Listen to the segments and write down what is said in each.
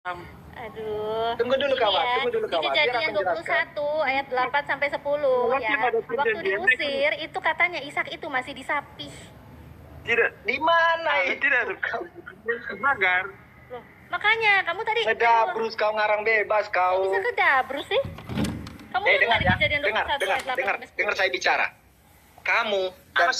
Aduh. Tunggu dulu kawan, ya. tunggu dulu kawan. Di Kejadian 21 ayat 8 sampai 10 ya. Waktu diusir itu katanya Ishak itu masih disapih. Tidak. Di mana itu? Tidak ada magar. Loh, makanya kamu tadi Ngedabrus kau ngarang bebas kau. bisa kedabrus sih? Kamu Dengar di ya, Kejadian 21 ayat 8 sampai 10. dengar saya bicara. Kamu dan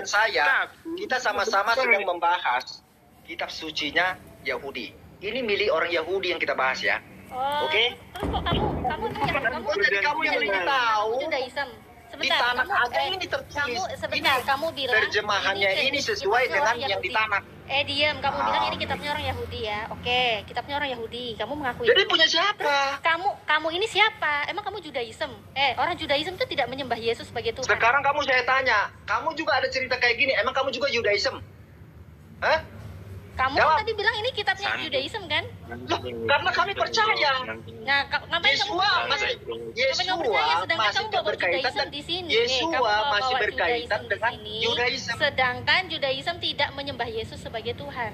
saya, kita sama-sama sedang membahas kitab sucinya Yahudi. Ini milik orang Yahudi yang kita bahas ya. Oh, Oke? Terus kok kamu Jadi kamu yang lebih tahu. Judaism. Di Sebentar, tanah kamu, aja ini tertulis. kamu bilang Terjemahannya ini sesuai kitabnya dengan orang yang di Yahudi. tanah. Diam, kamu bilang ini kitabnya orang Yahudi ya. Oke, kitabnya orang Yahudi. Kamu mengakui. Jadi punya siapa? Kamu ini siapa? Emang kamu Judaism? Orang Judaism itu tidak menyembah Yesus sebagai Tuhan. Sekarang kamu saya tanya, kamu juga ada cerita kayak gini, emang kamu juga Judaism? Hah? Kamu Jawab. tadi bilang ini kitabnya Judaism kan? Loh, karena kami percaya. Nah, ngapain kamu Yesua masih berkaitan di sini? Yesua masih berkaitan dengan Judaism. Sedangkan Judaism tidak menyembah Yesus sebagai Tuhan.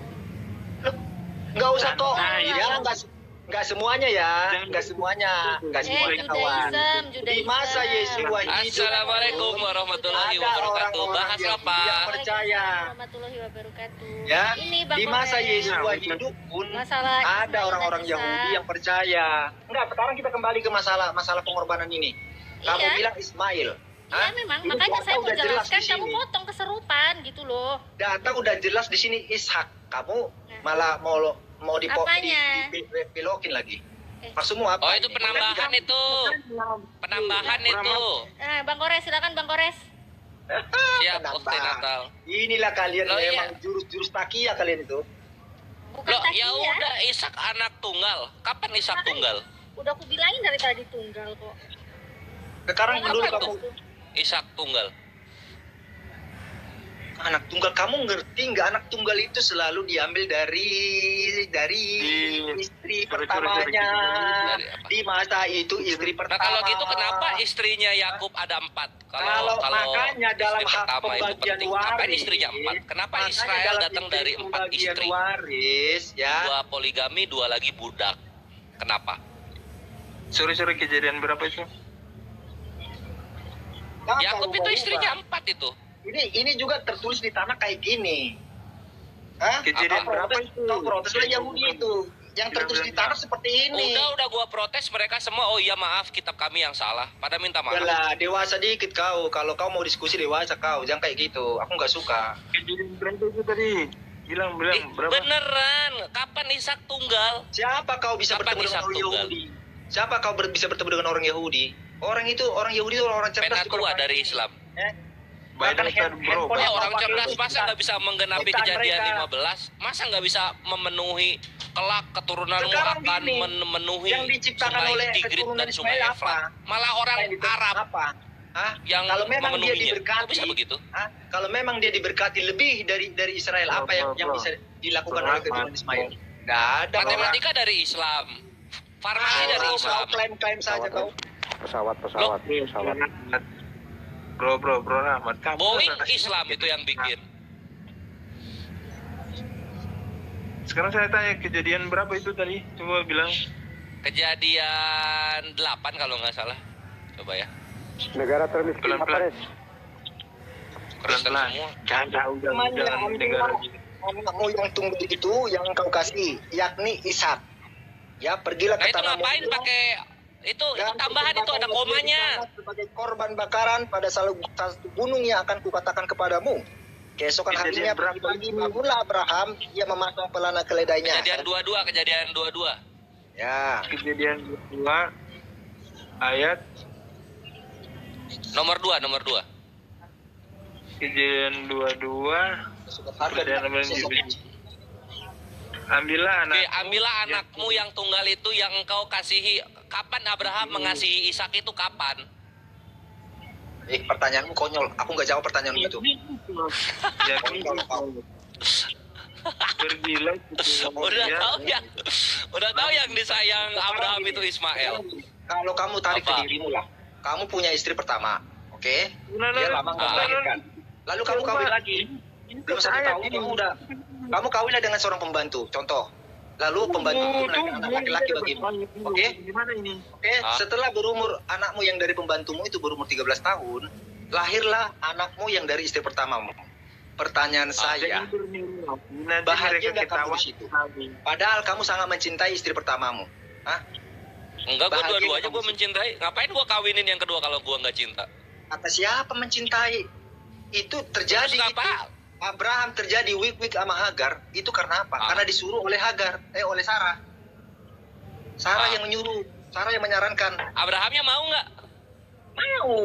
Loh, nggak usah toh. Nah, Ya, nggak semuanya ya, nggak semuanya kawan. Di masa Yesua hidup, Assalamualaikum warahmatullahi ada wabarakatuh. orang-orang Bahas Yahudi apa? yang percaya. Warahmatullahi wabarakatuh. Ya, Ini Bang di masa Koren. Yesua hidup pun Masalah ada Ismail orang-orang dan Isa. Yahudi yang percaya. Enggak, sekarang kita kembali ke masalah pengorbanan ini. Kamu Iya. bilang Ismail. Iya memang, Ini makanya data saya mau udah jelas jelaskan, di kamu sini. potong keserupan gitu loh. Data udah jelas di sini Ishak. Kamu malah mau Apanya? dibelokin lagi. Maksudmu apa? Oh, itu penambahan itu. Penambahan itu. Nah, Bang Kores, silakan Bang Kores. Siap, Penambah. waktu Natal. Inilah kalian Loh, memang iya. jurus-jurus takia kalian itu. Bukan Loh, tadi ya udah Ishak anak tunggal. Kapan Ishak Makanya. tunggal? Udah aku bilangin dari tadi tunggal kok. Sekarang Apa dulu tuh? kamu Ishak tunggal. anak tunggal, kamu ngerti nggak anak tunggal itu selalu diambil dari istri pertamanya. Dari apa? Di masa itu istri Nah, pertama. kalau gitu kenapa istrinya Yakub ada 4? Kalau makanya dalam istri hak pertama itu pembagian penting. waris, Ngapain istrinya 4? Kenapa makanya Israel dalam datang dari 4 pembagian istri? waris, ya. 2 poligami, 2 lagi budak. Kenapa? Sorry kejadian berapa itu? Nah, Yakub kalau itu mau istrinya ubah, 4 itu. Ini juga tertulis di tanah kayak gini. Hah? Kejadian berapa itu? Proteslah Yahudi itu. Yang tertulis di tanah seperti ini. Udah gua protes, mereka semua, oh iya maaf, kitab kami yang salah. Pada minta maaf. Yalah, dewasa dikit kau. Kalau kau mau diskusi dewasa kau, jangan kayak gitu. Aku nggak suka. Kejadian berapa itu tadi? Bilang berapa? Beneran, kapan Ishak tunggal? Siapa kau bisa Kapan bertemu dengan Ishak orang tunggal? Yahudi? Siapa kau bisa bertemu dengan orang Yahudi? Orang Yahudi itu orang cerdas. Penatua dari Islam. Bahkan handphone Ya, yang orang pakai cerdas itu masa bisa nggak bisa menggenapi pecahan kejadian mereka. 15? Masa nggak bisa memenuhi kelak keturunanmu Sekarang akan gini, memenuhi yang diciptakan sungai oleh Tigris keturunan dan sungai Ismail Efrat? apa? Malah orang Arab Apa? Hah? yang Kalau memang dia memenuhinya. diberkati, Kok bisa begitu? hah? Kalau memang dia diberkati lebih dari Israel, apa yang bisa dilakukan oleh keturunan Ismail? Nggak ada. Matematika dari Islam, farmasi dari Kau Islam. klaim saja kau. pesawat. Bro Rahmat. Kamu Boeing kan- Islam itu yang bikin. Sekarang saya tanya kejadian berapa itu tadi? Coba bilang. Kejadian 8 kalau nggak salah. Coba ya. Negara termiskin apa, Pelan-pelan. Res? Kristen Pelan-pelan. semua. Jangan negara gitu. Anakmu yang tunggu itu yang kau kasih, yakni Ishak. Ya, pergilah Nah ke itu tanah ngapain Moab. pakai itu Dan tambahan itu ada persembahkanlah komanya. dia sebagai korban bakaran pada satu gunung yang akan kukatakan kepadamu. Keesokan harinya Kejadian berapa pagi itu? bangunlah Abraham, ia memasang pelana keledainya. Kejadian 22. Ya, Kejadian 2 ayat Nomor 2. kejadian 22 dan ambillah anak. Oke, ambillah anakmu yang tunggal itu yang engkau kasihi. Kapan Abraham mengasihi Ishak itu kapan? pertanyaanmu konyol. Aku nggak jawab pertanyaanmu itu. Ya, pergilah Udah tahu yang disayang Abraham itu Ismail. Kalau kamu tarik Apa? ke dirimu lah, kamu punya istri pertama, oke? Nah, Dia lama nggak melahirkan. Lalu kamu kawin lagi. Belum 1 tahun kamu kawinlah dengan seorang pembantu. Contoh, Lalu pembantu itu melahirkan anak laki-laki bagimu. Oke? Gimana ini? Oke, setelah berumur anakmu yang dari pembantumu itu berumur 13 tahun, lahirlah anakmu yang dari istri pertamamu. Pertanyaan saya, bahagia nggak kamu di situ? Padahal kamu sangat mencintai istri pertamamu. Hah? Enggak, gue Bahagia dua-duanya kamu gue mencintai. Ngapain gue kawinin yang kedua kalau gue nggak cinta? Kata siapa mencintai? Itu terjadi. Terus Itu. apa? Abraham terjadi wik-wik sama Hagar. Itu karena apa? Karena disuruh oleh oleh Sarah. Sarah yang menyuruh, Sarah yang menyarankan. Abrahamnya mau nggak? Mau.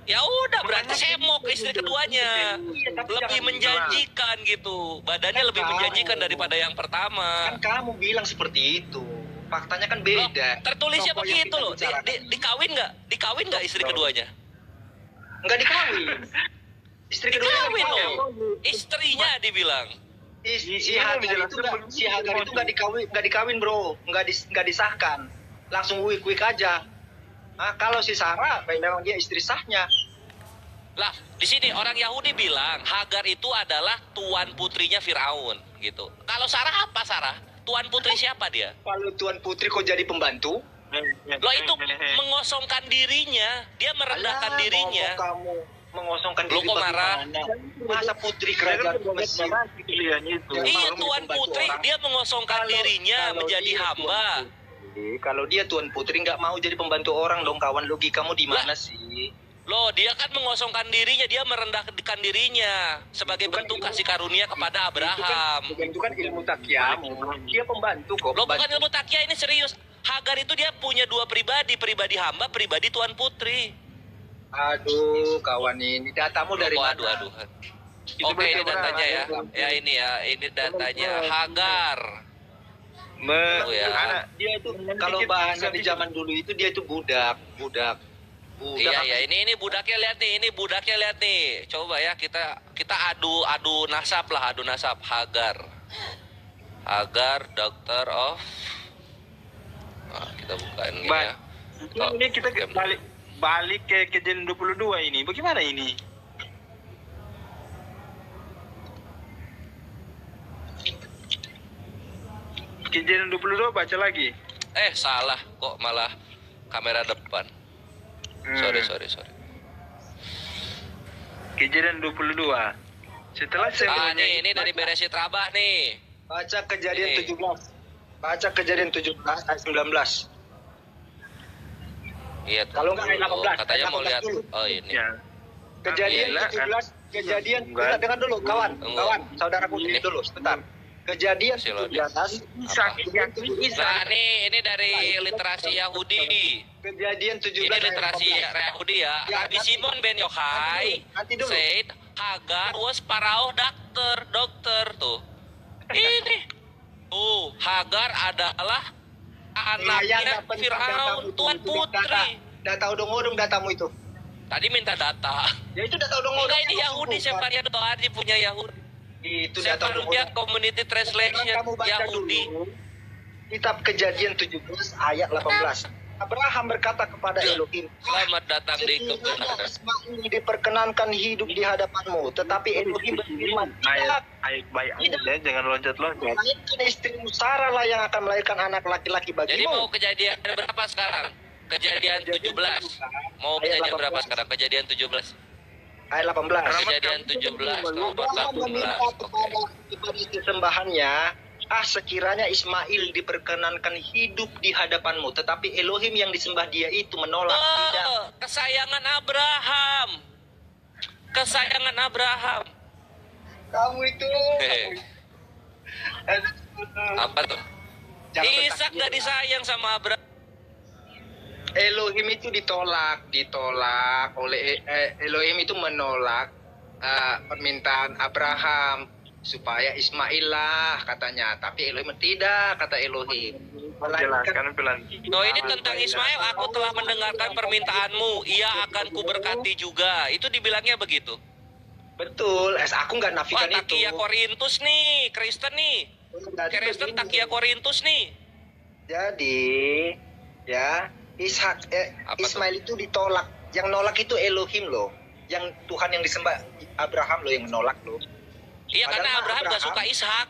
Ya udah, berarti semok istri keduanya. Iya, tapi Lebih jangan menjanjikan gitu. Badannya lebih Kan menjanjikan tahu. daripada yang pertama. Kan kamu bilang seperti itu. Faktanya kan Loh, beda. tertulisnya Tokoh yang begitu kita loh. bicarakan. Dikawin nggak? Dikawin nggak istri keduanya? Nggak dikawin. Istri kedua Dikawin loh. Istrinya dibilang. Si Hagar itu nggak dikawin bro, nggak disahkan, langsung wik aja. Nah, kalau si Sarah memang dia istri sahnya. Lah, di sini orang Yahudi bilang Hagar itu adalah tuan putrinya Firaun gitu. Kalau Sarah apa Sarah? Tuan putri siapa dia? Kalau tuan putri kok jadi pembantu? Lo itu mengosongkan dirinya, dia merendahkan Alah, dirinya. ngomong kamu mengosongkan Lu diri kok marah? bagaimana? Masa putri kerajaan Mesir? Iya, tuan putri dia mengosongkan dirinya kalau menjadi dia hamba. tuan putri, kalau dia tuan putri nggak mau jadi pembantu orang dong, kawan. Logikamu di mana sih? Loh, dia kan mengosongkan dirinya, dia merendahkan dirinya sebagai bentuk kasih karunia kepada Abraham. Itu kan ilmu takyamu. Dia pembantu kok. Loh, bukan pembantu. ilmu takia, ini serius. Hagar itu dia punya dua pribadi, pribadi hamba, pribadi tuan putri. Aduh, kawan ini datamu dari Loh, mana? aduh. Oke, ini datanya ya. Ya ini datanya Hagar. Oh, ya. Anak dia itu kalau bahasa di zaman dulu itu dia itu budak. Iya, ini budaknya lihat nih, Coba ya kita adu nasab lah, Hagar, Doctor of. Nah, kita bukain gini ya. Ini kita balik ke kejadian 22 ini. Bagaimana ini? Kejadian 22 baca lagi. Salah kok, malah kamera depan. Sorry. Kejadian 22. Setelah saya ini dari Beresit Rabah nih. Baca kejadian Ini. 17. Baca kejadian 17 ayat 19. Iya, Kalau nggak ayat 18, katanya ayat mau 18 lihat. dulu. Oh, ini. ya. Kejadian Ambillah, 17, kejadian Enggak. dengar dulu kawan, saudaraku Ini. ini dulu sebentar. Kejadian Silon. 17, Nah, ini dari literasi Yahudi. kejadian 17 Ini ayat literasi 18. Yahudi ya. Ya, Rabbi nanti- Simon ben Yochai nanti dulu. said Hagar was Parao dokter tuh. Ini tuh Hagar adalah anaknya Firaun, tuan putri. Data odong-odong datamu itu. Tadi minta data. Ya itu data odong-odong. Enggak, ini Yahudi, Sefaria Doarji punya Yahudi. Itu data Sefaria odong-odong. Community Translation Sekarang kamu baca Yahudi. dulu kitab Kejadian 17 ayat 18. Abraham berkata kepada Elohim, Selamat datang di sekiranya kebenaran. Ismail diperkenankan hidup di hadapanmu, tetapi Elohim berfirman, tidak, Ayat baik aja, jangan loncat-loncat. melainkan istrimu Sarah lah yang akan melahirkan anak laki-laki Jadi mau bagimu. kejadian berapa sekarang? Kejadian 17. Mau Ayat kejadian berapa 18. sekarang? Kejadian 17. Ayat 18. Kejadian 17 nomor Abraham 18. meminta kepada istri sembahannya, sekiranya Ismail diperkenankan hidup di hadapanmu, tetapi Elohim yang disembah dia itu menolak. Tidak. Kesayangan Abraham. Kesayangan Abraham. Kamu itu. Apa tuh? Jangan Ishak bertakbir. gak disayang sama Abraham. Elohim itu ditolak oleh Elohim itu menolak permintaan Abraham supaya Ismail lah katanya, tapi Elohim tidak, kata Elohim. Jelaskan pelan. No, ini tentang Ismail. Aku telah mendengarkan permintaanmu. Ia akan kuberkati juga. Itu dibilangnya begitu. Betul, aku nggak Wah, nafikan itu. Takia Korintus nih, Kristen nih. Kristen Takia Korintus nih. Jadi, ya, Apa Ismail itu ditolak. Yang nolak itu Elohim loh. Yang Tuhan yang disembah Abraham loh yang menolak loh. Iya, karena Padahal Abraham gak Abraham- suka Ishak.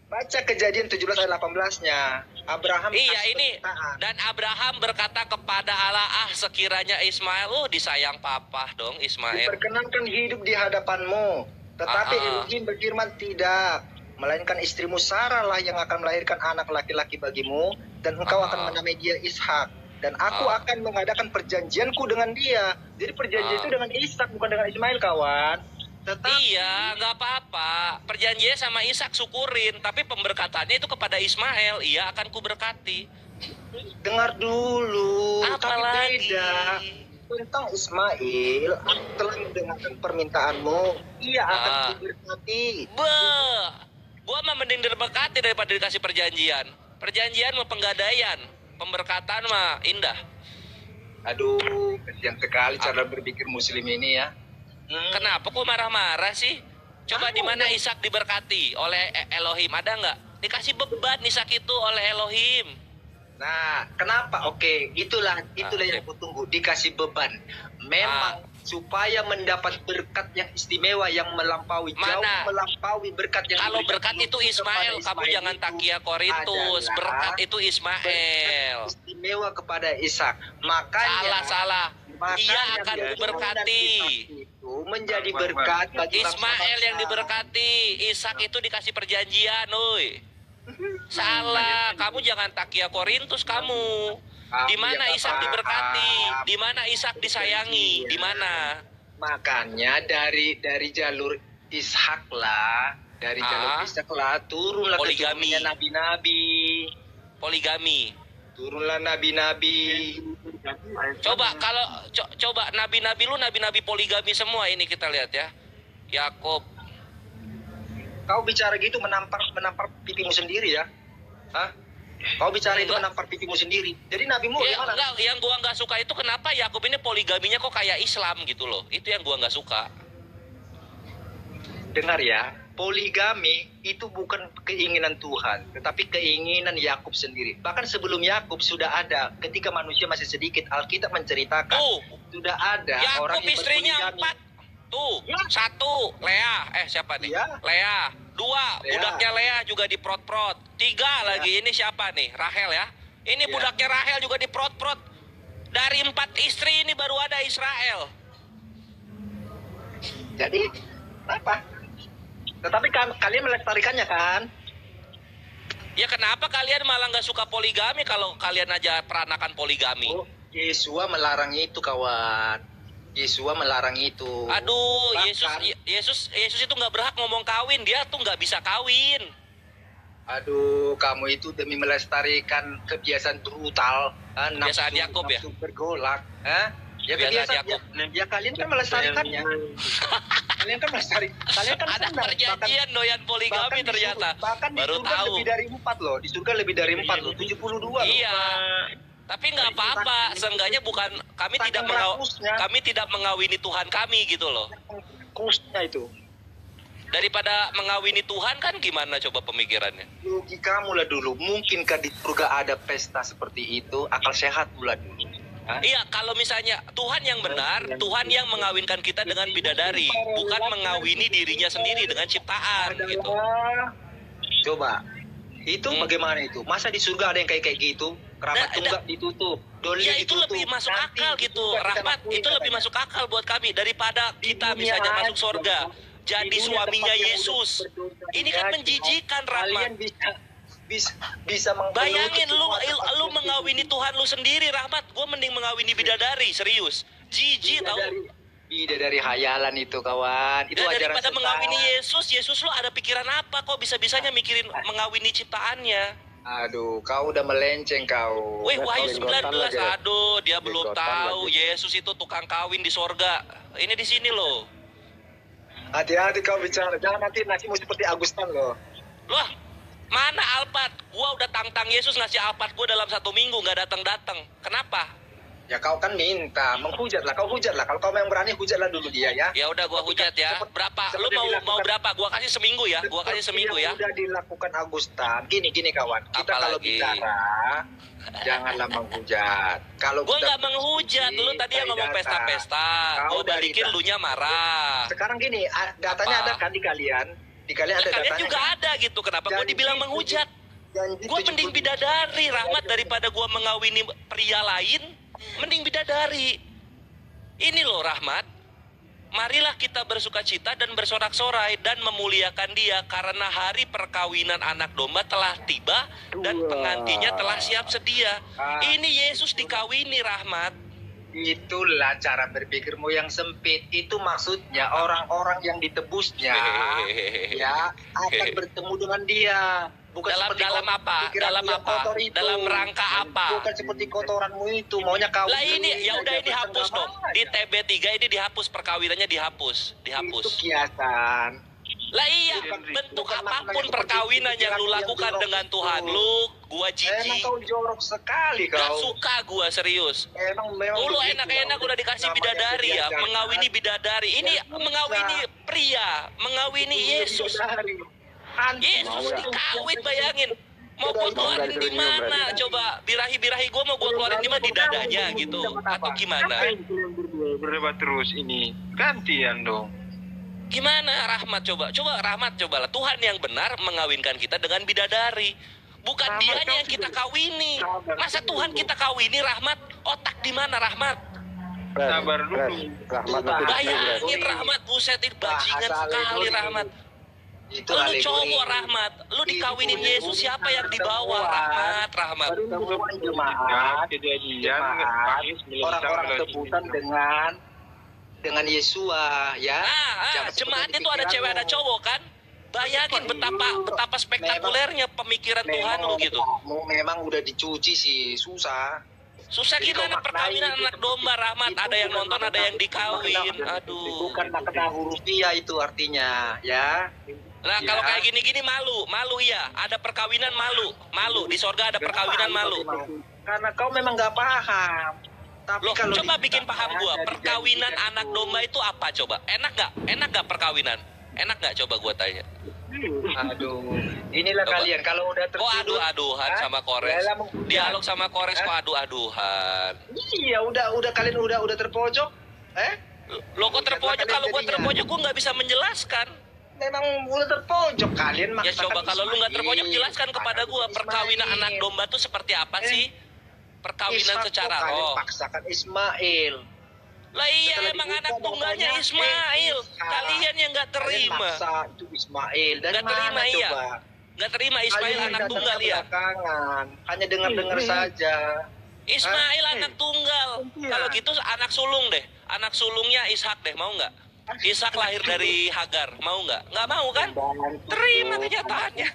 Baca Kejadian 17 ayat 18-nya. Abraham Iya kasih ini. permintaan. Dan Abraham berkata kepada Allah, sekiranya Ismail, disayang papa dong Ismail. Diperkenankan hidup di hadapanmu. Tetapi Elohim berfirman, tidak. Melainkan istrimu Sarah lah yang akan melahirkan anak laki-laki bagimu. Dan engkau akan menamai dia Ishak. Dan aku akan mengadakan perjanjianku dengan dia. Jadi perjanjian itu dengan Ishak, bukan dengan Ismail, kawan. Tetapi, Iya, nggak apa-apa. Perjanjiannya sama Ishak syukurin, tapi pemberkatannya itu kepada Ismail. Ia akan kuberkati. dengar dulu. Apa Tapi lagi? beda. Tentang Ismail, aku telah mendengarkan permintaanmu. Ia akan diberkati. Gua mah mending diberkati daripada dikasih perjanjian. Perjanjian mah penggadaian, pemberkatan mah indah. Aduh, kasihan sekali cara berpikir muslim ini ya. Kenapa kok marah-marah sih? Coba di mana Ishak diberkati oleh Elohim, ada nggak? Dikasih beban Ishak itu oleh Elohim. Nah, kenapa? Oke, itulah yang aku tunggu. Dikasih beban. Memang supaya mendapat berkat yang istimewa yang melampaui, jauh melampaui berkat yang kalau diberikan berkat itu Ismail, kamu jangan takia Korintus. Berkat itu Ismail. Istimewa kepada Ishak. Makanya Salah. Ia akan diberkati. Itu menjadi berkat bagi Ismail yang diberkati, Ishak itu dikasih perjanjian, oi. Salah, kamu jangan takia Korintus kamu. Di mana Ishak diberkati? Di mana Ishak disayangi? Di mana? Makanya dari jalur Ishak lah, turunlah keturunannya nabi-nabi. Poligami. Turunlah nabi-nabi. Coba nabi-nabi lu nabi-nabi poligami semua ini kita lihat ya. Yakub. Kau bicara gitu menampar pipimu sendiri ya? Hah? Kau bicara itu menampar pipimu sendiri. Jadi nabimu gimana? Enggak, yang gua nggak suka itu kenapa Yakub ini poligaminya kok kayak Islam gitu loh. Itu yang gua nggak suka. Dengar ya, poligami itu bukan keinginan Tuhan, tetapi keinginan Yakub sendiri. Bahkan sebelum Yakub sudah ada, ketika manusia masih sedikit, Alkitab menceritakan sudah ada orang yang istrinya berpoligami. 4. Tuh, 1 Lea, siapa nih? Ya. Lea. 2, budaknya Lea juga diprot-prot. 3 lagi, ini siapa nih? Rahel ya. Ini budaknya Rahel juga diprot-prot. Dari 4 istri ini baru ada Israel. Jadi, apa? Tetapi kalian melestarikannya kan? Ya kenapa kalian malah nggak suka poligami kalau kalian aja peranakan poligami? Oh, Yesua melarang itu, kawan. Yesua melarang itu. Aduh, Bahkan, Yesus itu nggak berhak ngomong kawin, dia tuh nggak bisa kawin. Aduh, kamu itu demi melestarikan kebiasaan brutal, kebiasaan Yakub ya? Bergolak, ya kebiasaan Yakub. Ya kalian kan melestarikannya. Kalian kan ada perjanjian doyan poligami ternyata. Bahkan baru di surga tahu. lebih dari 4 loh. Di surga lebih dari 4 loh, 72 loh. Iya. Tapi nggak apa-apa, seenggaknya kami tidak mengawini Tuhan kami gitu loh. Kusnya itu. Daripada mengawini Tuhan kan gimana coba pemikirannya? Logikamu lah dulu. Mungkinkah di surga ada pesta seperti itu? Akal sehat pula dulu. Iya, kalau misalnya Tuhan yang benar, Tuhan yang mengawinkan kita dengan bidadari, bukan mengawini dirinya sendiri dengan ciptaan gitu. Coba, itu bagaimana itu? Masa di surga ada yang kayak gitu? Kerabat tunggak ditutup, doli ya itu ditutup. lebih masuk akal gitu, Rahmat. Itu lebih masuk akal buat kami daripada kita misalnya masuk surga jadi suaminya Yesus. Ini kan menjijikan, Rahmat. Bisa bayangin lu mengawini Tuhan lu sendiri, Rahmat. Gue mending mengawini bidadari, serius. Jijik tau. Bidadari hayalan itu, kawan. Itu ajaran daripada mengawini Yesus lu ada pikiran apa? Kok bisa-bisanya mikirin mengawini ciptaannya? Aduh, kau udah melenceng kau. Wih, Wahyu 19. Aduh, dia belum tahu Yesus itu tukang kawin di sorga. Ini di sini loh. Hati-hati kau bicara. Jangan nanti nasimu seperti Agustan loh. Loh, mana Alphard? Gua udah tantang Yesus ngasih Alphard gua dalam 1 minggu nggak datang. Kenapa? Ya kau kan minta, menghujatlah. Kau hujatlah. Kalau kau yang berani, hujatlah dulu dia ya. Ya udah, gua hujat ya. Berapa? Lu mau berapa? Gua kasih seminggu ya. Gua kasih seminggu ya. Udah dilakukan Agustan. Gini kawan. Kita kalau bicara, janganlah menghujat. Kalau gua nggak menghujat. Lu tadi yang ngomong pesta-pesta. Gua balikin lu nya marah. Sekarang gini, datanya ada kan di kalian. Di kalian ada Kalian datanya, juga kan? ada gitu. Kenapa gue dibilang menghujat? Gue mending bidadari, Rahmat, daripada gue mengawini pria lain. Mending bidadari. Ini loh, Rahmat. Marilah kita bersukacita dan bersorak-sorai dan memuliakan dia karena hari perkawinan anak domba telah tiba dan pengantinnya telah siap sedia. Ini Yesus dikawini, Rahmat. Itulah cara berpikirmu yang sempit. Itu maksudnya orang-orang yang ditebusnya ya akan bertemu dengan dia. Bukan dalam apa? Dalam apa? Dalam rangka apa? Bukan seperti kotoranmu itu, maunya kau. Lah ini ya udah ini hapus dong. Di TB3 ini dihapus, perkawinannya dihapus. Itu kiasan. Lah iya, bentuk apapun perkawinan yang lu lakukan dengan Tuhan lu, gua Emang jijik. kau jorok sekali kau. Gak suka gua, serius. Memang Lu begitu, enak-enak kau. udah dikasih Namanya bidadari ya, bidadari. mengawini bidadari. Ini mengawini pria, mengawini Yesus. Yesus dikawin, bayangin. Mau gua keluarin di mana? Coba birahi-birahi gua mau gua keluarin di mana, di dadanya gitu atau gimana? Berdebat terus ini. Gantian dong. Gimana Rahmat coba? Coba Rahmat cobalah. Tuhan yang benar mengawinkan kita dengan bidadari. Bukan dianya yang kita kawini. Masa Tuhan kita kawini, Rahmat? Otak di mana, Rahmat? Sabar dulu. Rahmat nanti Bayangin Rahmat, buset ini bajingan sekali, Rahmat. Itu Lu alegori. cowok, Rahmat. Lu dikawinin Yesus, siapa yang dibawa, Rahmat? Rahmat. Jemaat, Kejadian orang-orang tebusan dengan Yesua ya. Jangan Jemaat seperti itu ada cewek ada pikiranmu. cowok kan? Bayangin betapa spektakulernya pemikiran Tuhan lu gitu. Memang udah dicuci sih, susah. Susah Jadi gimana kau maknai perkawinan itu. anak domba, Rahmat? Itu Ada yang bukan nonton, ada yang makna- dikawin. makna- Aduh. Bukan makna hurufiah itu artinya, ya. Nah, kalau Ya. kayak gini-gini malu ya. Ada perkawinan malu. Di sorga ada perkawinan malu. Karena kau memang nggak paham. Tapi Loh, kalau coba di- bikin paham gua. ada Perkawinan dijanjikan anak itu. domba itu apa coba? Enak nggak? Enak nggak perkawinan? Enak nggak coba gua tanya? Aduh, inilah Coba. kalian kalau udah Kok tertidur. adu-aduhan Hah? sama Kores? Dalam menghujat. Dialog sama Kores kok adu-aduhan? Iya, udah kalian udah terpojok. Lo kok terpojok? Kalian Kalau gua jadinya. terpojok gua nggak bisa menjelaskan. Memang udah terpojok kalian Ya maksakan coba kalau lu nggak Ismail. terpojok jelaskan kepada gua Ismail. perkawinan anak domba tuh seperti apa sih? Perkawinan Ishak secara kok kalian roh. paksakan Ismail. Lah iya Setelah emang dibuka anak tunggalnya bapaknya, Ismail. Ishak. Kalian yang nggak Kalian terima. maksa itu Ismail. Dari Nggak terima, mana iya. coba? Nggak terima Ismail Kalian anak datang tunggal ya. belakangan. Hanya dengar-dengar saja. Ismail anak tunggal. Iya. Kalau gitu anak sulung deh. Anak sulungnya Ishak deh, mau nggak? Ishak lahir dari Hagar, mau nggak? Nggak mau kan? Terima kenyataannya.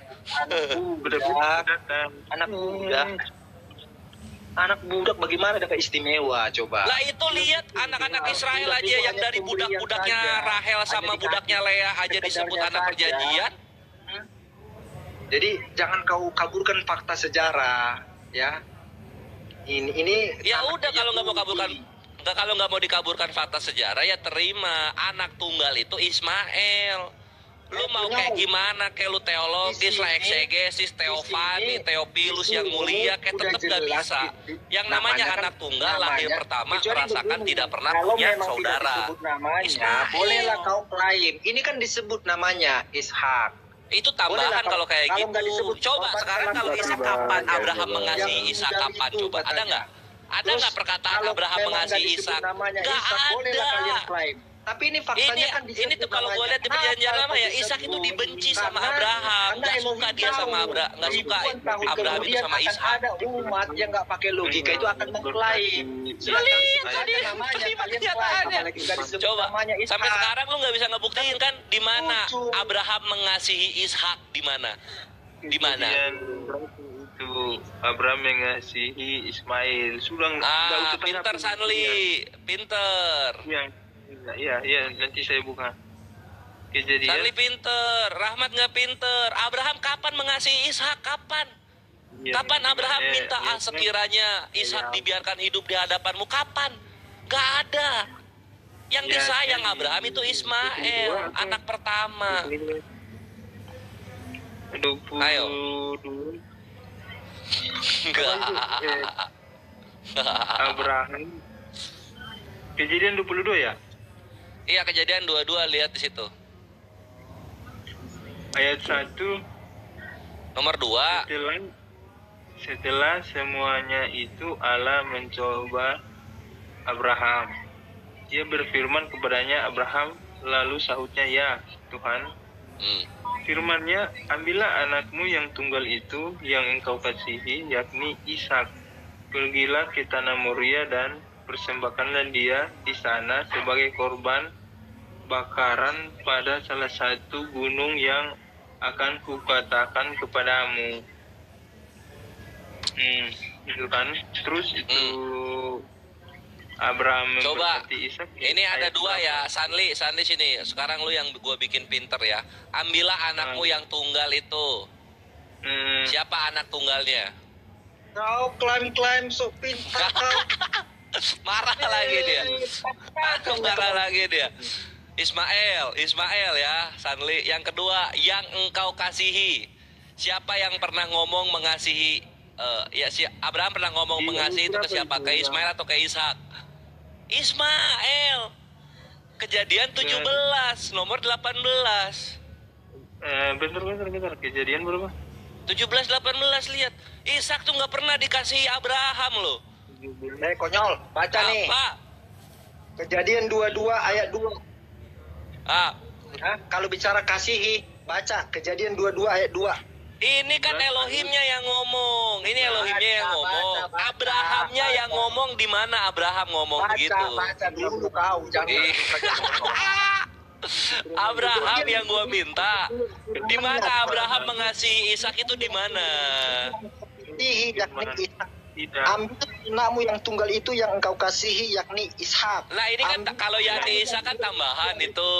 Budak, anak budak. Anak budak bagaimana dapat istimewa coba? Lah itu lihat anak-anak Israel aja yang dari budak-budaknya Rahel sama budaknya Lea aja disebut anak perjanjian. Jadi jangan kau kaburkan fakta sejarah, ya. Ini Ya anak udah kalau nggak mau Yahudi. kaburkan, kalau nggak mau dikaburkan fakta sejarah ya terima anak tunggal itu Ismail. Lu mau kayak gimana? Kayak lu teologis lah, eksegesis, teofani, teopilus yang mulia, kayak tetep nggak bisa. Yang namanya anak tunggal lahir pertama merasakan tidak pernah Kalau punya memang tidak saudara. disebut namanya, Ismail. bolehlah kau klaim. Ini kan disebut namanya Ishak. Itu tambahan Bolehlah kalau kayak kalau nggak gitu. disebut Coba korban sekarang dalam kalau Quran. Ishak kapan Abraham Yang mengasihi Ishak dari kapan itu coba? Ada katanya. nggak? Ada Terus, nggak perkataan kalau Abraham memang mengasihi nggak disebut Ishak? namanya Nggak Ishak, bolehlah ada. kalian klaim. Tapi ini faktanya kan disebut Ini tuh kalau gue lihat di perjanjian lama ya, Ishak itu dibenci sama Abraham, nggak suka dia sama Abraham, nggak suka Abraham itu sama Ishak. Ada umat yang nggak pakai logika itu akan mengklaim. Lihat tadi terima kenyataannya. Coba sampai sekarang lu nggak bisa ngebuktiin kan di mana Abraham mengasihi Ishak, di mana? Di mana? Kemudian itu Abraham mengasihi Ismail. Sudah nggak usah tanya Pinter apa. Sanli, pinter. Iya, nanti saya buka. Kejadian. Sanli pinter, Rahmat nggak pinter. Abraham kapan mengasihi Ishak? Kapan? Iya. Kapan Abraham Iya, minta iya, sekiranya Ishak iya. dibiarkan hidup di hadapanmu? Kapan? Gak ada. Yang Iya, disayang iya. Abraham itu Ismail, anak pertama. 22. Ayo. Enggak. Abraham. Kejadian 22 ya? Iya, kejadian 22 lihat di situ. ayat 1. Nomor 2. Setelah semuanya itu Allah mencoba Abraham. Dia berfirman kepadanya, Abraham, lalu sahutnya, ya Tuhan. Firman-Nya, ambillah anakmu yang tunggal itu yang engkau kasihi, yakni Ishak. Pergilah ke tanah Moria dan persembahkanlah dia di sana sebagai korban bakaran pada salah satu gunung yang akan kukatakan kepadamu. Itu kan. Terus itu Abraham Coba, memberkati Ishak. ini ada 2 ya, Sanli sini. Sekarang lu yang gua bikin pinter ya. Ambillah anakmu yang tunggal itu. Siapa anak tunggalnya? Kau klaim sok pintar kau. Marah lagi dia. Marah lagi dia. Ismail ya, Sanli. Yang kedua, yang engkau kasihi. Siapa yang pernah ngomong mengasihi? Si Abraham pernah ngomong mengasihi itu ke siapa? Ke Ismail atau ke Ishak? Ismail. Kejadian 17 nomor 18. Bentar. Kejadian berapa? 17-18, lihat. Ishak tuh nggak pernah dikasihi Abraham loh. Konyol, baca nih. Apa? Kejadian 22 ayat 2. Kalau bicara kasihi, baca Kejadian 22 ayat 2. Ini kan Elohimnya yang ngomong. Ini Elohimnya yang ngomong. Abrahamnya yang ngomong. Di mana Abraham ngomong begitu? Baca dulu kau, jangan. Abraham yang gua minta. Di mana Abraham mengasihi Ishak itu di mana? Ambil anakmu yang tunggal itu yang engkau kasihi, yakni Ishak. Nah ini kan kalau yakni Ishak kan tambahan itu.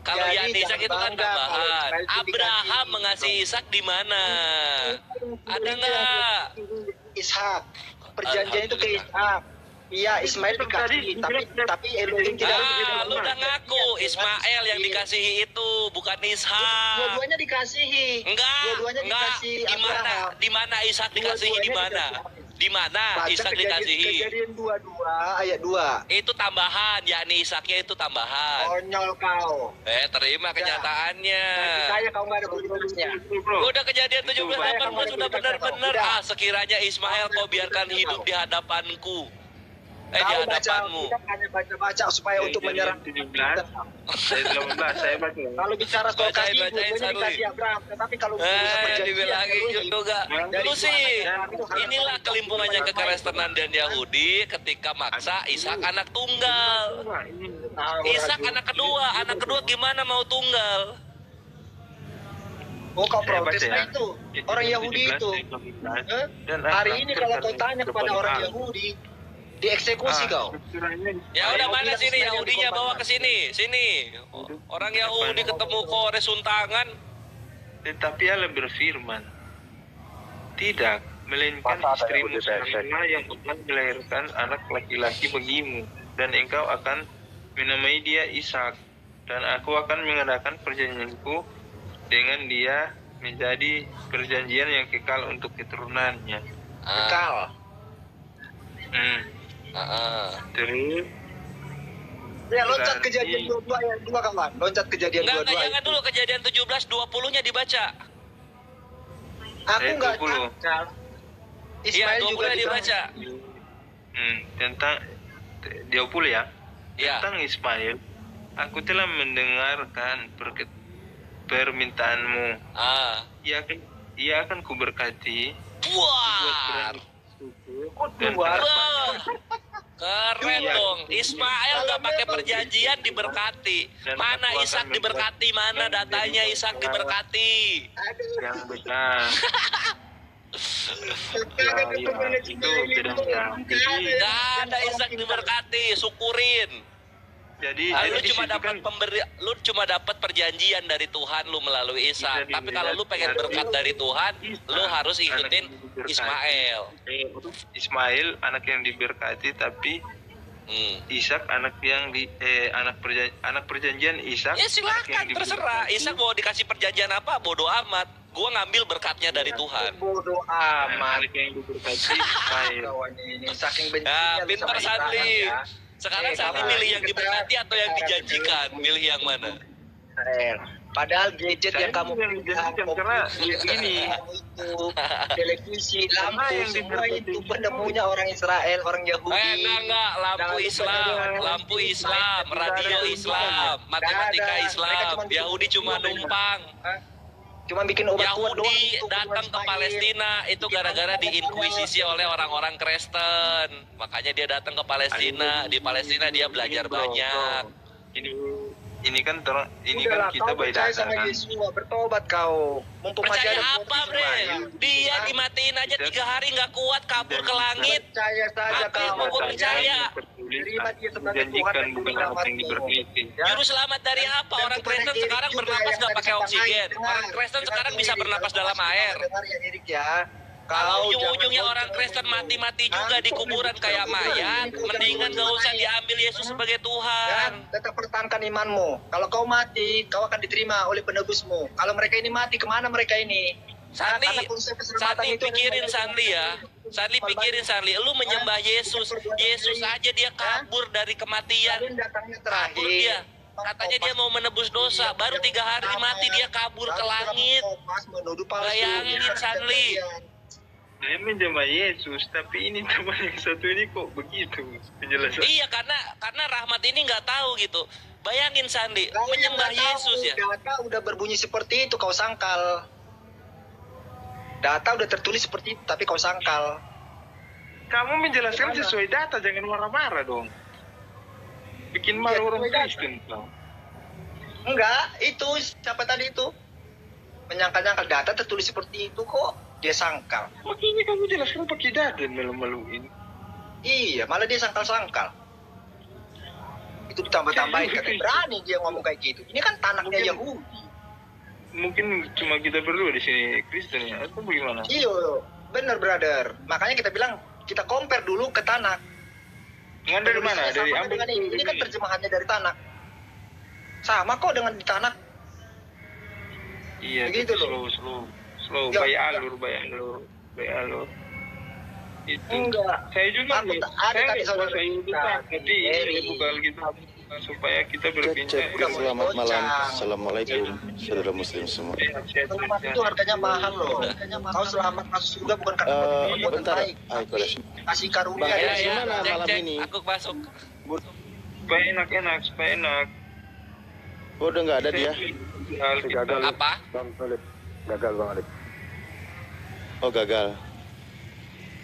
Kalau yakni Ishak itu kan tambahan. Abraham mengasihi Ishak di mana? Ada nggak? Ishak. Perjanjian itu ke Ishak. Iya, Ismail dikasihi, tapi Elohim tidak. Lu udah ngaku Ismail yang dikasihi itu, bukan Ishak. Dua-duanya dikasihi. Enggak. Dikasihi. Di mana Ishak dikasihi di mana? Di mana Ishak dikasihi? Kejadian 22 ayat 2. Itu tambahan, yakni Ishaknya itu tambahan. Konyol kau. Terima kenyataannya. Saya kau nggak ada kulturnya. Udah kejadian 17-18 sudah benar-benar. Sekiranya Ismail kau biarkan hidup di hadapanku. Di hadapanmu. Kita hanya baca-baca supaya untuk menyerang. 17 saya baca. Kalau bicara soal kasih, bacain dikasih Abraham. Tetapi kalau dibilangin juga. Lu sih, inilah kelimpungannya kekristenan dan Yahudi ketika maksa Ishak anak tunggal. Ishak anak kedua gimana mau tunggal? Oh, kau protes itu. Orang Yahudi itu. Hari ini kalau kau tanya kepada orang Yahudi, dieksekusi kau. Ya udah, mana sini Yahudinya, bawa ke sini. Orang Yahudi ketemu kore suntangan. Tetapi Allah berfirman, tidak, melainkan istrimu sendirilah yang akan melahirkan anak laki-laki bagimu, dan engkau akan menamai dia Ishak, dan aku akan mengadakan perjanjianku dengan dia menjadi perjanjian yang kekal untuk keturunannya. Kekal. Terus ya, loncat Kejadian 22 ayat 2 kawan. Loncat Kejadian 22. Enggak, jangan dulu Kejadian 17 20-nya dibaca. Aku enggak baca. Ismail juga dibaca. Tentang 20 ya. Ya. Tentang Ismail, aku telah mendengarkan permintaanmu. Ia akan kuberkati. Wah. Keren dong. Ismail nggak pakai perjanjian diberkati. Mana Ishak diberkati? Mana datanya Ishak diberkati? Yang benar. Itu bedanya. Nggak ada Ishak diberkati. Syukurin. Jadi lu cuma dapat perjanjian dari Tuhan lu melalui Ishak. Tapi kalau lu pengen berkat dari Tuhan, lu harus ikutin Ismail. Ismail anak yang diberkati, tapi Ishak anak yang anak perjanjian Ishak. Ya silakan, terserah. Ishak mau dikasih perjanjian apa, bodoh amat. Gua ngambil berkatnya dari Tuhan. Bodoh amat. Anak yang diberkati Ismail. Saking bencinya. Pintar Sanli. Sekarang Sanli milih yang diberkati atau yang dijanjikan? Milih yang mana? Padahal gadget Saya yang kamu yang jelaskan karena ini itu televisi, lampu, yang semua itu diperhatikan. penemunya orang Israel, orang Yahudi. Enggak, lampu Islam, radio Islam, matematika Islam, Yahudi cuma numpang. Cuma bikin obat kuat doang. Yahudi itu, datang ke Ismail. Palestina itu gara-gara diinkuisisi oleh orang-orang Kristen. Makanya dia datang ke Palestina. Di Palestina dia belajar banyak. Ini kan Udahlah, kita kau by percaya data sama kan. Yesua, bertobat kau. Mumpung masih Percaya ada apa, Bre? Dia dimatiin aja 3 hari nggak kuat, kabur ke langit. Percaya saja Apa yang kau. mau gua percaya? Terima dia sebagai Tuhan Janjikan dan bukan apa yang dipercaya. Ya. Juru selamat dari apa? Dan Orang kepada Kristen Erik sekarang juga bernapas yang nggak tadi pakai saya oksigen. dengar. Orang Kristen Dengar sekarang tuh, bisa Erik. bernapas Kalau dalam masih air. dengar ya, Erik ya. Kalau Kau ujung-ujungnya jangan orang bodoh. Kristen mati-mati juga Hah? dikuburan kayak mayat, mendingan gak usah diambil Yesus sebagai Ya, Tuhan. tetap pertahankan imanmu. Kalau kau mati, kau akan diterima oleh penebusmu. Kalau mereka ini mati, kemana mereka ini? Sanli, Karena konsep keselamatan Sanli itu pikirin adalah- Sanli ya. Sanli pikirin Sanli, lu menyembah Yesus. Yesus aja dia kabur dari kematian. Kalian datangnya Kabur terakhir. dia. Katanya dia mau menebus dosa, baru 3 hari mati dia kabur ke langit. Bayangin, Sanli. Saya menjamah Yesus, tapi ini teman yang satu ini kok begitu penjelasan. Iya, karena Rahmat ini nggak tahu gitu. Bayangin Sanli, menyembah Yesus ya. Data udah berbunyi seperti itu, kau sangkal. Data udah tertulis seperti itu, tapi kau sangkal. Kamu menjelaskan sesuai data, jangan marah-marah dong. Bikin malu orang Kristen. Enggak, itu siapa tadi itu? Menyangkal-nyangkal data tertulis seperti itu kok. Dia sangkal. Makanya kamu jelaskan pakai data malu-maluin. Iya, malah dia sangkal-sangkal. Itu ditambah-tambahin, katanya berani dia ngomong kayak gitu. Ini kan tanahnya Yahudi. Mungkin cuma kita berdua di sini Kristen ya, atau bagaimana? Iya, bener brother. Makanya kita bilang kita compare dulu ke tanah. Dengan dari mana? Dari Sama ambil dengan ini kan terjemahannya dari tanah. Sama kok dengan di tanah. Iya, Begitu slow, Ya, by alur. Itu. Enggak. Saya juga Aku ada tadi saudara saya kita, tapi Eri. buka Alkitab supaya kita berbincang. Udah mulai Selamat malam. goncang. Assalamualaikum saudara muslim semua. Selamat itu harganya mahal loh. Kau selamat masuk surga bukan karena perbuatan Bentar, baik. Ay, Kodes. Kasih karunia Bang, dari Eris, Ya, gimana cek, malam cek. ini? Aku masuk. Supaya enak. Oh, udah nggak ada dia? Alkitab. Apa? Bang Alip. Gagal Bang Alip. Oh, gagal.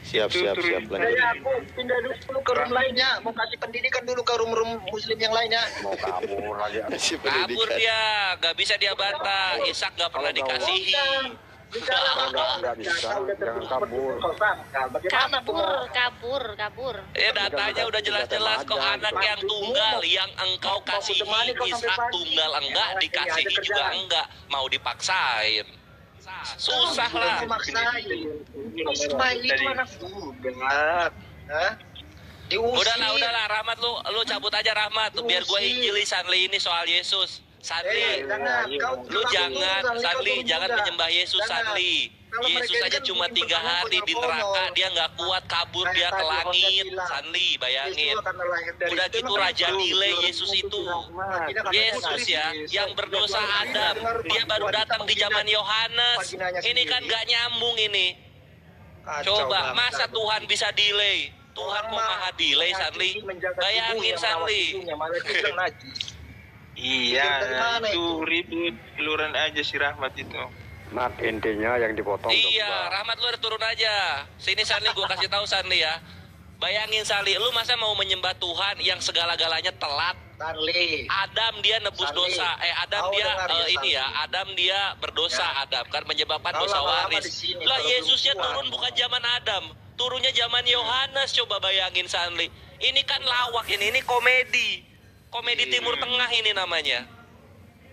Siap. Lanjut. Saya aku pindah dulu ke room lainnya. Mau kasih pendidikan dulu ke room muslim yang lainnya. Mau kabur lagi. Si Kabur pendidikan. dia, gak bisa dia bantah. Ishak gak pernah dikasihi. Nggak bisa, jangan kabur. Bagaimana kabur. Datanya udah jelas-jelas kok anak yang tunggal yang engkau kasihi. Ishak tunggal enggak, dikasihi juga enggak. Mau dipaksain. Susah lah. Ismail itu anak budak. Hah? Diusir. Udahlah, Rahmat lu cabut aja Rahmat. Biar gue injili Sanli ini soal Yesus. Sanli, lu Sanli jangan menyembah Yesus Sanli. Yesus aja cuma 3 hari di neraka, dia nggak kuat kabur dia ke langit. Sanli, bayangin. Udah gitu raja nilai Yesus itu. Yesus ya, yang berdosa Adam. Dia baru datang di zaman Yohanes. Ini kan nggak nyambung ini. Coba, masa Tuhan bisa delay? Tuhan kok maha delay, Sanli? Bayangin, Sanli. Iya, itu ribut keluaran aja si Rahmat itu. Mat, intinya yang dipotong. Iya, Rahmat lu udah turun aja. Sini Sanli, gue kasih tahu Sanli ya. Bayangin Sanli, lu masa mau menyembah Tuhan yang segala-galanya telat? Sanli. Adam dia nebus Sanli, dosa. Adam kau dia dengar ya, ini ya, Sanli. Adam dia berdosa. Adam kan menyebabkan Kau dosa lama-lama waris. di sini, Lah kalau Yesusnya belum turun kuat. bukan zaman Adam, turunnya zaman Yohanes. Coba bayangin Sanli. Ini kan lawak ini komedi. Komedi Timur Tengah ini namanya.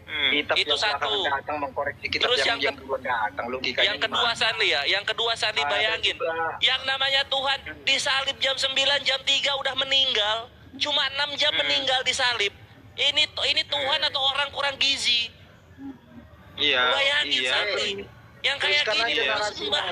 Kitab Itu yang satu. belakangan datang mengkoreksi kitab Terus yang duluan datang, logikanya Yang kedua gimana? Sanli ya, yang kedua Sanli Ada bayangin. juga. Yang namanya Tuhan disalib jam 9, jam 3 udah meninggal. Cuma 6 jam meninggal disalib. Ini Tuhan atau orang kurang gizi? Iya. Bayangin Iya. Sanli. Yang kayak Teruskan gini aja lu narasimu. sembah.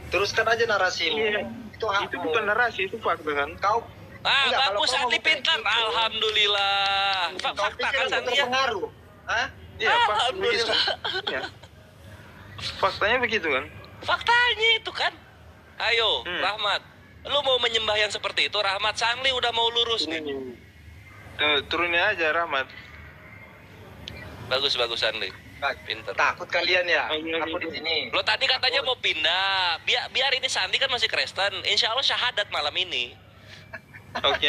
Teruskan aja narasimu. Iya. Itu hakmu. Itu bukan narasi, itu fakta kan? Kau Ah, enggak, kalau bagus kau Sanli ngomong pintar. kayak gitu, Alhamdulillah. kau Fakta pikir kan itu Sanli ya? terpengaruh. Hah? Iya, Alhamdulillah. Ya. Faktanya begitu kan? Faktanya itu kan. Ayo, Hmm. Rahmat. Lu mau menyembah yang seperti itu? Rahmat Sanli udah mau lurus nih. Turunnya aja Rahmat. Bagus Sanli. Pinter. Takut kalian ya? Iya, Aku di sini. Lo tadi katanya mau pindah. Biar ini Sanli kan masih Kristen. Insya Allah syahadat malam ini. Oke.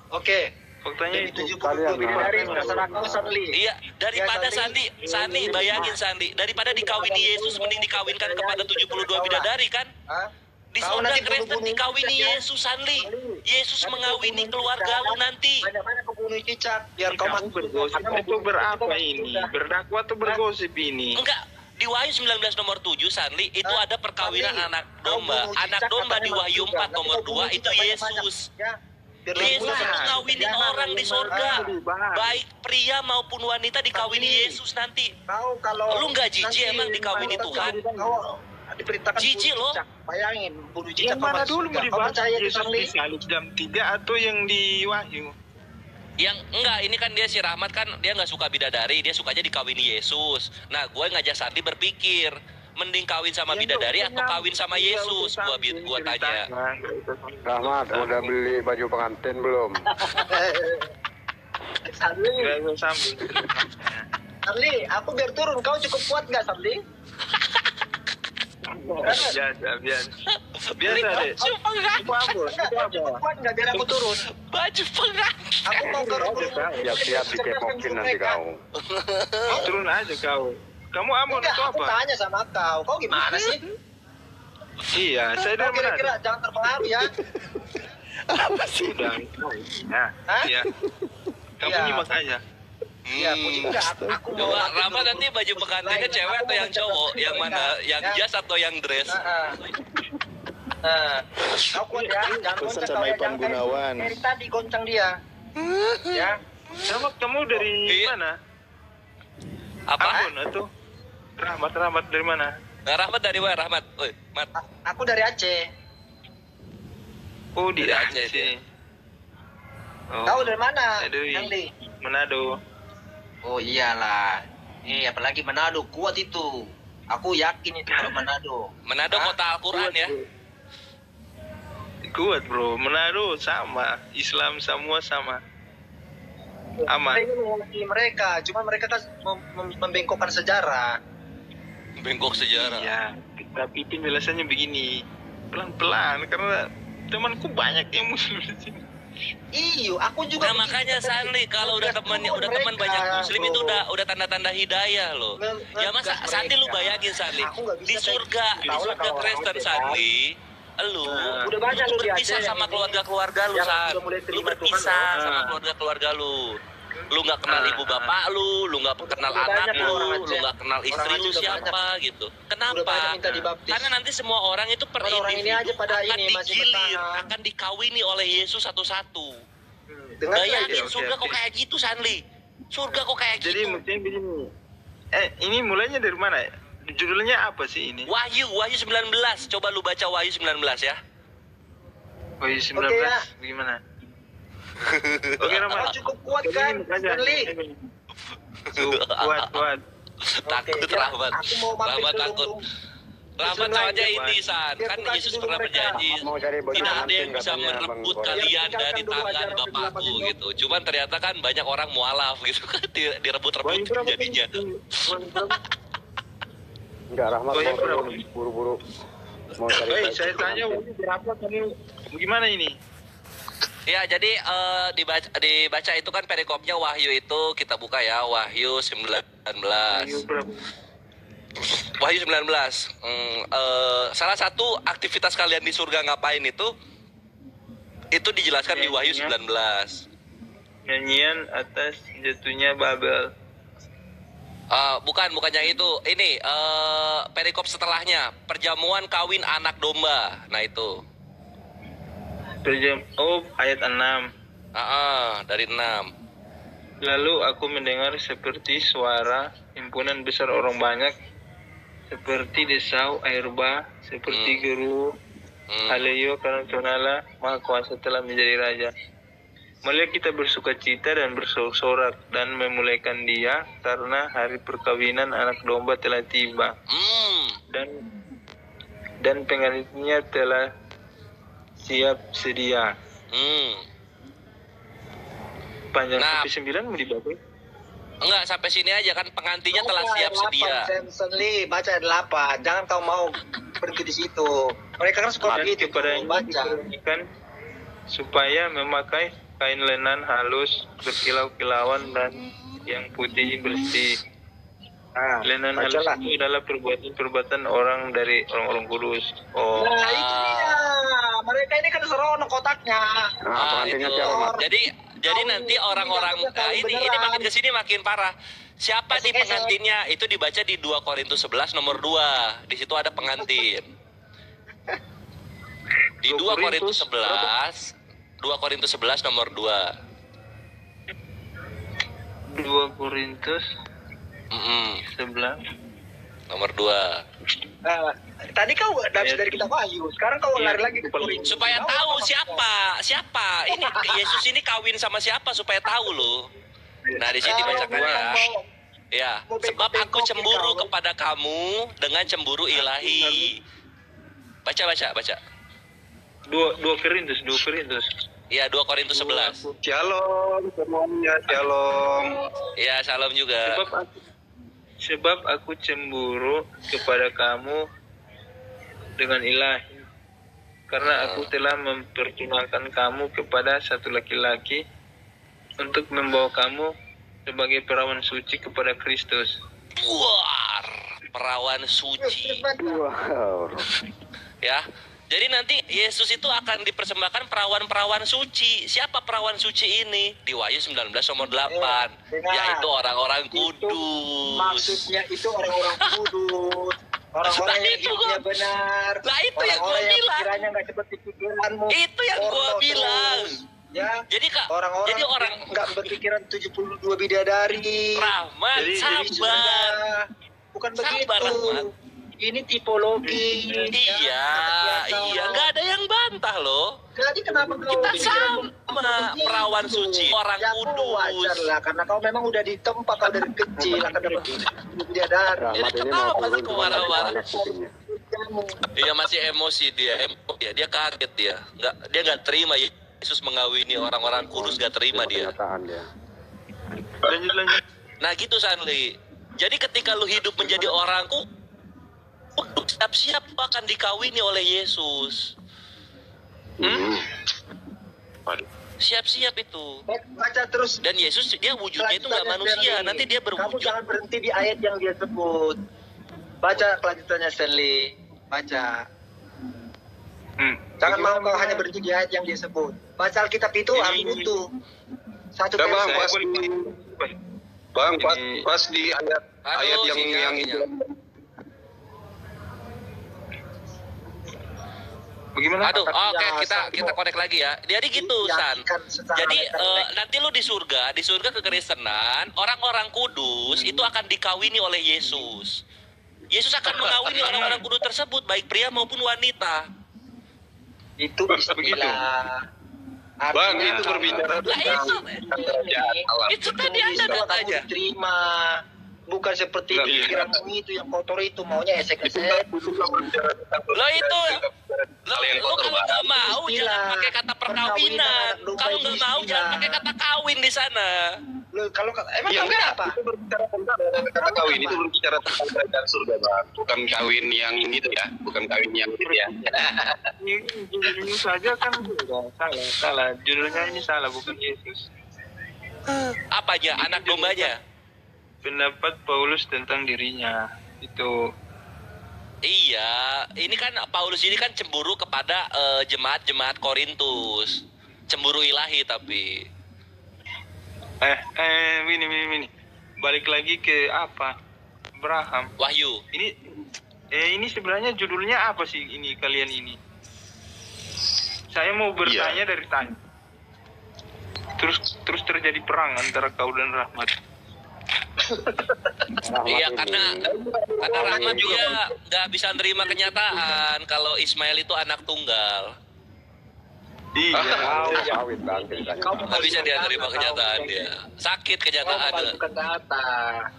Oke. Faktanya Jadi itu. 72 bidadari masyarakat Sanli. Iya, daripada Ya, Sandi, bayangin Sandi, daripada dikawini Yesus mending dikawinkan kepada 72 bidadari kan? Hah? Di Kau surga nanti Kristen bunuh-bunuh dikawini cicak, ya? Yesus Sanli. Yesus Nanti mengawini kau bunuh keluarga cicak, lu nanti. Banyak-banyak kau bunuh cicak biar kau Kamu masuk bergosip surga. itu berapa ini? Berdakwah atau bergosip ini? Enggak, di Wahyu 19 nomor 7 Sanli itu Hah? ada perkawinan Sanli, anak kau domba. bunuh Anak cicak, domba di katanya Wahyu masuk surga. 4 nomor Nanti kau 2 bunuh itu cicak banyak-banyak, Yesus. ya. Biar Yesus lebih itu mudah. ngawinin Jangan orang di lebih surga. mudah. Baik pria maupun wanita dikawini Sanli. Yesus nanti. Kau kalau Lu nggak jijik nanti emang dikawini mau Tuhan? Kau diperintahkan Jijik bunuh loh. cicak. Bayangin bunuh cicak Yang kau mana masuk dulu surga. mau Kau dibahas? percaya di Yesus Sanli? disalib jam 3 atau yang di Wahyu? Yang enggak, ini kan dia si Rahmat kan dia nggak suka bidadari, dia sukanya dikawini Yesus. Nah, gue ngajak Sandi berpikir, mending kawin sama bidadari atau kawin sama Yesus? Gua tanya. Rahmat, udah beli baju pengantin belum? Sanli, Gak usah sambung. Sanli, aku biar turun. Kau cukup kuat nggak, Sanli? Biasa deh. Baju pengantin. Itu apa? Itu apa? Cukup kuat nggak biar aku turun? Baju pengantin. Aku mau ke Siap-siap dikepokin nanti kau. Turun aja kau. Kamu Ambon Enggak, itu aku apa? tanya sama kau. Kau gimana sih? Iya, saya Kau dari mana? kira-kira jangan terpengaruh ya. Sudah. Nah, Hah? iya. Kamu Iya. nyimak aja. Iya, aku juga. Aku mau. Coba Rahmat nanti baju pengantinnya cewek atau yang cowok? Yang mana? Yang jas atau yang dress? Kau kuat ya, jangan Pesan goncang sama kau ya, Ipan jangan kayak Gunawan. dari tadi goncang dia. Ya. Kamu dari Iya. mana? Apa? Ambon atau? Rahmat dari mana? Nah, Rahmat dari mana? Rahmat. Oi, Mat. Aku dari Aceh. Oh, di Dari Aceh Aceh. dia. Oh, Kau dari mana? saya dari Sanli? Manado. Oh iyalah. Apalagi Manado kuat itu. Aku yakin itu kalau Manado. Manado Hah? kota Al-Quran ya. Kuat bro, Manado sama, Islam semua sama. Aman. Saya ingin mewakili mereka, cuma mereka kan membengkokkan sejarah. Bengkok sejarah. Iya, tapi penjelasannya begini, pelan-pelan karena temanku banyak yang muslim di sini. Iyo, aku juga. Nah makanya Sanli kalau udah teman banyak muslim itu udah tanda-tanda hidayah loh. Ya masa Sanli lu bayangin Sanli di surga Kristen Sanli, lu Udah banyak lu di berpisah Aceh sama yang ini. keluarga lu Yang San. udah mulai Lu terima berpisah Tuhan, sama keluarga lu. Lu nggak kenal ibu bapak lu nggak kenal Udah anak banyak lu, orang lu Aceh. nggak kenal istri Orang lu Aceh udah siapa gitu. Udah Kenapa? banyak minta dibaptis. Karena nanti semua orang itu per Orang ini aja individu pada akan ini masih digilir, bertahan. akan dikawini oleh Yesus satu-satu. Dengar Bayangin Oke, surga oke. kok kayak gitu Sanli. Surga kok kayak Jadi gitu. mungkin begini. Ini mulainya dari mana? Judulnya apa sih ini? Wahyu 19. Coba lu baca Wahyu 19 ya. Wahyu 19, Oke, ya. gimana? Oke, Rahmat. Kau cukup kuat kan, Sanli? Kuat. Takut Oke, ya. Rahmat. Aku mau mampir Rahmat ke takut. Lumbung. Rahmat Islam aja lain, ini Pak. San. Biar Kan aku kasih Yesus dulu pernah mereka. berjanji Mau cari baju tidak ada pengantin yang bisa katanya, Bang merebut Goreng. kalian Biar dari tinggalkan dulu tangan ajaran Bapakku Nabi Muhammad. gitu. Cuman ternyata kan banyak orang mualaf gitu kan direbut-rebut Wahyu berapa jadinya. Enggak, Rahmat Oh, iya, mau turun buru-buru. Mau cari Hei, baju saya tanya pengantin. Wahyu berapa kamu? Gimana ini? Ya, jadi dibaca itu kan perikopnya Wahyu itu kita buka ya, Wahyu 19. Wahyu berapa? Wahyu 19. Salah satu aktivitas kalian di surga ngapain itu dijelaskan di Wahyu 19. Nyanyian atas jatuhnya Babel. Bukannya itu. Ini perikop setelahnya, perjamuan kawin anak domba. Nah, itu. Ayat 6. Dari 6. Lalu aku mendengar seperti suara himpunan besar orang banyak, seperti desau air bah, seperti geru, Haleyo karena Tunala Maha Kuasa telah menjadi raja. Marilah kita bersukacita dan bersorak dan memulaikan dia karena hari perkawinan anak domba telah tiba dan pengantinnya telah siap sedia. Panjang sampai 9 mau dibaca? Enggak, sampai sini aja kan, pengantinnya telah siap sedia. Senli, baca ayat 8. Jangan kau mau berhenti di situ. Mereka kan suka begitu kepada baca. Supaya memakai kain lenan halus berkilau-kilauan dan yang putih bersih. Lenan halus itu adalah perbuatan orang dari orang-orang kudus. Nah, itu dia. Mereka ini kan seronok kotaknya. Pengantinnya siapa? Jadi nanti orang-orang ini makin kesini makin parah. Siapa di pengantinnya? Itu dibaca di 2 Korintus 11 nomor 2. Di situ ada pengantin. Di 2 Korintus 11 nomor 2. 2 Korintus 11 nomor 2. Tadi kau dari kita Wahyu, sekarang kau lari lagi ke Korintus. Supaya tahu siapa ini Yesus ini kawin sama siapa, supaya tahu loh. Nah, di sini bacakan ya. Ya, sebab aku cemburu kepada kamu dengan cemburu ilahi. Baca. 2 Korintus. Ya, 2 Korintus 11. Shalom semuanya, shalom. Ya, salam juga. Sebab aku cemburu kepada kamu dengan ilahi, karena aku telah memperkenalkan kamu kepada satu laki-laki untuk membawa kamu sebagai perawan suci kepada Kristus. Wah, perawan suci. Wow. Ya. Jadi nanti Yesus itu akan dipersembahkan perawan-perawan suci. Siapa perawan suci ini? Di Wahyu 19 nomor 8. Yaitu orang-orang kudus. Maksudnya itu orang-orang kudus. Orang-orang yang hidupnya benar. Lah itu yang gua bilang. Kiranya nggak seperti pikiranmu. Itu yang gua bilang. Ya. Jadi Kak, orang nggak berpikiran 72 bidadari. Rahmat, sabar. Bukan Sabar, begitu. Rahmat. Ini tipologi. Iya, nggak ada yang bantah loh. Jadi kenapa kau Kita pikiran sama perawan suci, orang kudus. Wajar lah, karena kau memang udah ditempa kau dari kecil akan dapat bidadari. Jadi kenapa sih kau marah-marah? Iya, masih emosi dia. Dia kaget dia. Dia nggak terima Yesus mengawini orang-orang kudus, nggak terima dia. Lanjut. Nah gitu Sanli. Jadi ketika lu hidup menjadi orang kudus, siap-siap akan dikawini oleh Yesus. Siap-siap itu. Baca terus. Dan Yesus dia wujudnya itu nggak manusia. Nanti dia Kamu berwujud. jangan berhenti di ayat yang dia sebut. Baca kelanjutannya Stanley. Baca. Jangan mau kau hanya berhenti di ayat yang dia sebut. Baca Alkitab itu harus utuh. Satu Bang, pas di ayat yang itu. Bagaimana? Oke, kita connect lagi ya. Jadi gitu, San. Jadi nanti lu di surga kekristenan, orang-orang kudus itu akan dikawini oleh Yesus. Yesus akan mengawini orang-orang kudus tersebut, baik pria maupun wanita. Itu istilah. Bang, itu berbicara Itu tadi ada datanya. Terima. Bukan seperti pikiranmu itu yang kotor itu, maunya esek-esek. Lo itu, lo kalau nggak mau jangan pakai kata perkawinan. Kalau nggak mau jangan pakai kata kawin di sana. Lo kalau emang kawin apa? Kata kawin itu berbicara tentang kerajaan surga, Bang. Bukan kawin yang itu ya, bukan kawin yang itu ya. Ini saja kan salah. Judulnya ini salah, bukan Yesus. Apanya? Anak dombanya? Pendapat Paulus tentang dirinya itu. Iya, ini kan Paulus ini kan cemburu kepada jemaat-jemaat Korintus. Cemburu ilahi tapi. Ini. Balik lagi ke apa? Abraham. Wahyu. Ini sebenarnya judulnya apa sih ini kalian ini? Saya mau bertanya dari tanya. Terus terjadi perang antara kau dan Rahmat. Iya, karena Rahmat juga nggak bisa nerima kenyataan kalau Ismail itu anak tunggal. Iya. Sawit bang ceritanya. Nggak bisa dia terima kenyataan dia. Sakit kenyataan. Memalsukan data.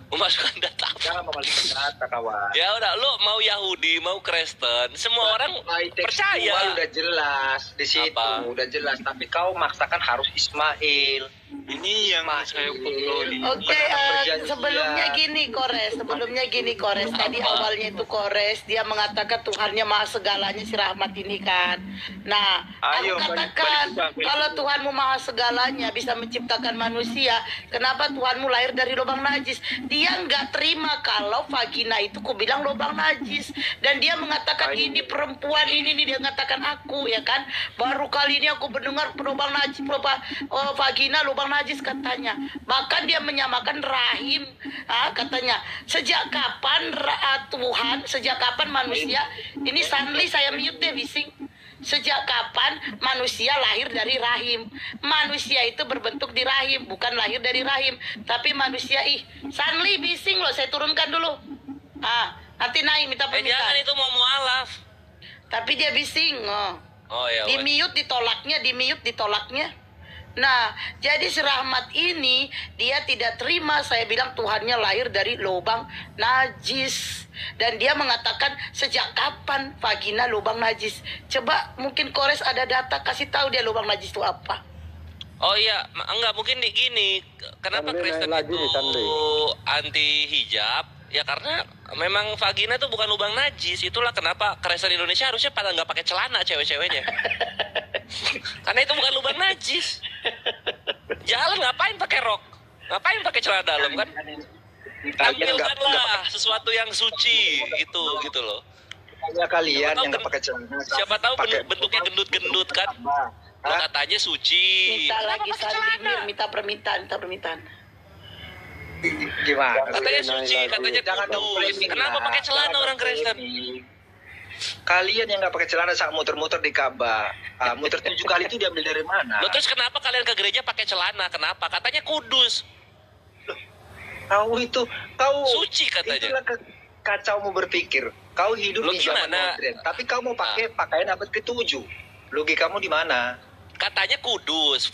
Memasukkan data. Jangan memalsukan data, kawan. Ya udah, lu mau Yahudi, mau Kristen, semua orang percaya. Udah jelas di situ, Apa? udah jelas. Tapi kau maksakan harus Ismail. Ini yang saya foto di. Oke, sebelumnya gini Kores, tadi awalnya itu Kores, dia mengatakan Tuhannya maha segalanya si Rahmat ini kan. Nah, Ayo, aku balik, katakan balik. kalau Tuhanmu maha segalanya bisa menciptakan manusia, kenapa Tuhanmu lahir dari lubang najis? Dia nggak terima kalau vagina itu ku bilang lubang najis, dan dia mengatakan ini perempuan ini nih, dia mengatakan aku ya kan. Baru kali ini aku mendengar lubang najis, vagina lubang najis katanya. Bahkan dia menyamakan rahim, katanya. Sejak kapan Tuhan, sejak kapan manusia, ini Sanli saya mute deh bising. Sejak kapan manusia lahir dari rahim? Manusia itu berbentuk di rahim, bukan lahir dari rahim. Tapi manusia, Sanli bising loh, saya turunkan dulu. Nanti naik minta Jangan, permintaan. itu mau mualaf. Tapi dia bising. Oh ya. Di mute ditolaknya. Nah, jadi si Rahmat ini dia tidak terima saya bilang Tuhannya lahir dari lubang najis. Dan dia mengatakan sejak kapan vagina lubang najis. Coba mungkin Kores ada data, kasih tahu dia lubang najis itu apa. Oh iya, enggak mungkin gini. Kenapa Sanli Kristen naik lagi itu nih, Sanli. anti hijab? Ya karena memang vagina itu bukan lubang najis. Itulah kenapa Kristen Indonesia harusnya pada nggak pakai celana cewek-ceweknya. Karena itu bukan lubang najis. Jalan ngapain pakai rok? Ngapain pakai celana dalam kan? Tampilkanlah sesuatu yang suci gitu loh. Hanya kalian yang nggak pakai celana. Siapa tahu bentuknya gendut-gendut kan? Lo katanya suci. Minta Kenapa lagi pakai Sanli, celana? minta permintaan. Gimana? Katanya suci, katanya Jangan dong kudus. framing Kenapa lah. pakai celana Jangan orang dong Kristen? framing. Kalian yang nggak pakai celana saat muter-muter di Ka'bah, muter 7 kali itu diambil dari mana? Loh, terus kenapa kalian ke gereja pakai celana? Kenapa? Katanya kudus. Kau Suci katanya. Itulah kacaumu berpikir. Kau hidup Lo di zaman gimana? modern, tapi kau mau pakai pakaian abad ke-7. Logikamu di mana? Katanya kudus.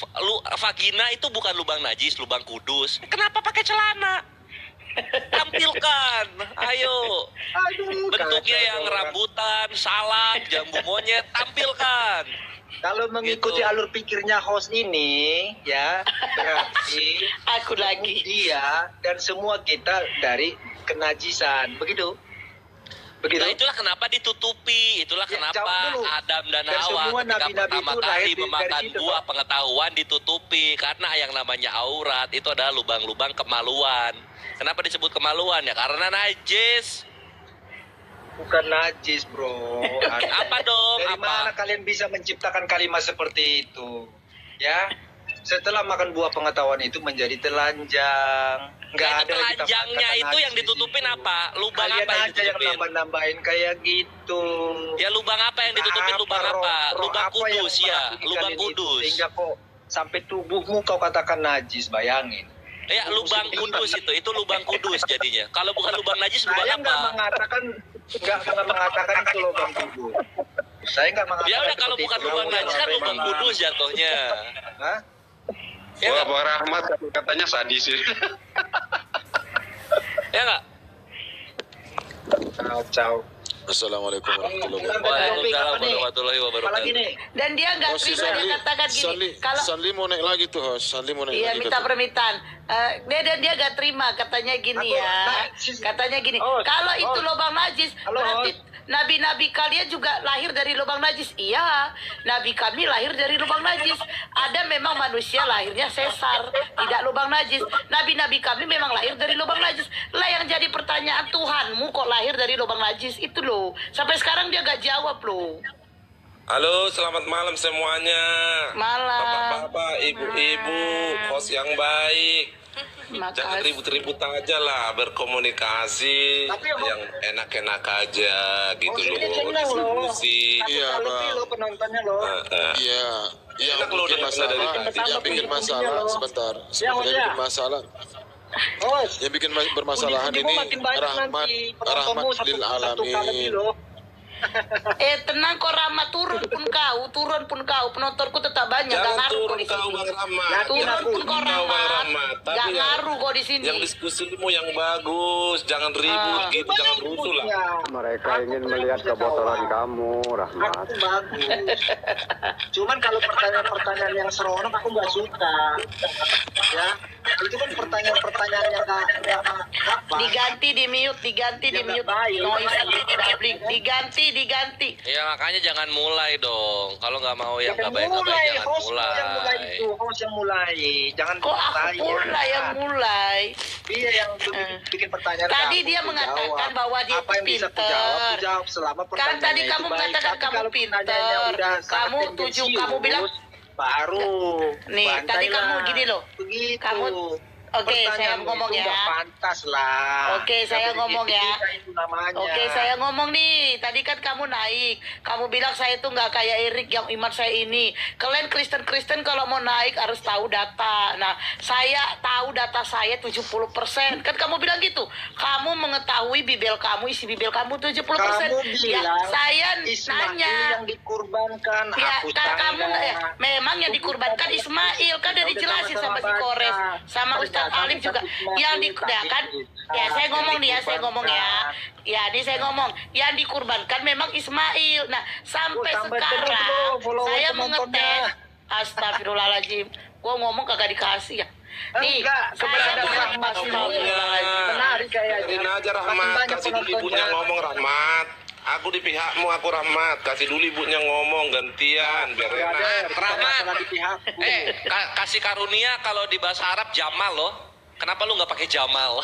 Vagina itu bukan lubang najis, lubang kudus. Kenapa pakai celana? Tampilkan. Ayo. Bentuknya yang rambutan, salak, jambu monyet, tampilkan. Kalau mengikuti Gitu. alur pikirnya host ini, ya berarti Aku lagi. dia dan semua kita dari kenajisan, begitu? Nah, itulah kenapa ditutupi. Itulah Ya, kenapa jawab dulu. Adam dan Dan Hawa semua ketika nabi-nabi pertama itu lahir kali dari memakan situ, buah Pak. pengetahuan ditutupi. Karena yang namanya aurat itu adalah lubang-lubang kemaluan. Kenapa disebut kemaluan? Ya karena najis. Bukan najis, bro. Apa dong? Dari Apa? mana kalian bisa menciptakan kalimat seperti itu? Ya, setelah makan buah pengetahuan itu menjadi telanjang. Nggak Nah, itu ada yang kita telanjangnya katakan itu yang najis ditutupin itu. apa? Lubang Kalian apa yang aja yang ditutupin? nambah-nambahin kayak gitu. Ya lubang apa yang ditutupin? Lubang roh- apa? roh Lubang apa yang kudus ya. mengakui Lubang kalian itu? kudus. Sehingga kok sampai tubuhmu kau katakan najis, bayangin. Ya lubang kudus itu lubang kudus jadinya. Kalau bukan lubang najis lubang Saya nggak apa? mengatakan itu lubang kudus. Saya nggak mengatakan. Ya udah kalau seperti bukan itu. lubang najis kan lubang kudus jatuhnya. Hah? Ya Wah, nggak? Bang Rahmat katanya sadis. Ya nggak? Kacau. Assalamualaikum warahmatullahi wabarakatuh. Waalaikumsalam Apa nih? warahmatullahi Apalagi wabarakatuh. nih? Dan dia nggak Oh, si terima, dia katakan gini, kalau Sanli mau naik lagi tuh, host. Sanli mau naik iya lagi. minta katanya. permintaan. Dia gak terima, katanya gini Aku- ya. nah, Katanya gini, Oh, kalau itu oh. lubang najis, Halo, berarti nabi-nabi kalian juga lahir dari lubang najis. Iya, nabi kami lahir dari lubang najis. Ada memang manusia lahirnya sesar, tidak lubang najis. Nabi-nabi kami memang lahir dari lubang najis. Lah yang jadi pertanyaan, Tuhanmu kok lahir dari lubang najis itu loh. Sampai sekarang dia gak jawab loh. Halo, selamat malam semuanya. Malam. Bapak-bapak, ibu-ibu, host yang baik. Jangan Makasih. ribut-ribut aja lah, berkomunikasi Tapi yang enak-enak aja gitu Oh, loh, ini senang loh. diskusi. Iya, Lebih Bang. lo penontonnya lo. Iya, yang Enak loh bikin dengar masalah, dari tadi. yang bikin masalah sebentar. Sebenarnya Host, ya. bikin masalah. Host. Yang bikin bermasalahan Puji-pujimu ini makin banyak rahmat, nanti penontonmu rahmat lil satu kali alamin. loh. Tenang kok Rahmat, turun pun kau, penontonku tetap banyak, gak Jangan ngaruh kok turun di kau sini. Bang Rahmat. Turun pun kau Bang Rahmat, Rahmat. Tapi gak yang- ngaruh kok di sini. Yang diskusimu yang bagus, jangan ribut gitu, jangan rusuh lah. Mereka ingin melihat kebotolan kamu, Rahmat. Aku bagus. Cuman kalau pertanyaan-pertanyaan yang seronok aku nggak suka. Ya, itu kan pertanyaan-pertanyaan yang nggak apa. Diganti di mute, noise, diganti. Ya makanya jangan mulai dong. Kalau nggak mau yang nggak baik jangan host mulai. yang mulai itu, host yang mulai. Jangan Kok aku saya. pula yang mulai? Iya yang bikin pertanyaan. Tadi kamu, dia aku mengatakan jawab. bahwa dia apa yang bisa aku pinter. jawab, aku jawab selama Kan pertanyaannya tadi itu kamu baik. mengatakan Tapi kamu kalau pertanyaannya pinter. udah Kamu sangat tujuh, tendensius, kamu bilang baru. nih, tadi bantailah. kamu gini loh. Begitu. Kamu- Oke, saya Pertanyaanmu ngomong itu ya. nggak pantas lah. Oke, saya ngomong ya. Itu namanya. Oke, saya ngomong nih. Tadi kan kamu naik. Kamu bilang saya itu nggak kayak Erik yang iman saya ini. Kalian Kristen kalau mau naik harus tahu data. Nah, saya tahu data saya 70%. Kan kamu bilang gitu. Kamu mengetahui bibel kamu, isi bibel kamu 70%. Kamu bilang Saya Ismail nanya. yang dikurbankan. Ya, aku kamu tanya. ya, memang yang dikurbankan Ismail kan udah dijelasin sama si Kores, sama Ustadz Alim juga. Yang kan, ya saya ngomong nih ya, ya ini saya ngomong, yang dikurbankan memang Ismail. Nah, sampai sekarang saya mengetes, astagfirullahaladzim, gua ngomong kagak dikasih ya. Nih, saya menarik kayak Biarin aja Rahmat, kasih dulu ibunya ngomong Rahmat. Aku di pihakmu, aku Rahmat. Kasih dulu ibunya ngomong gantian, biar enak. Rahmat. Kasih karunia kalau di bahasa Arab Jamal loh. Kenapa lu nggak pakai Jamal?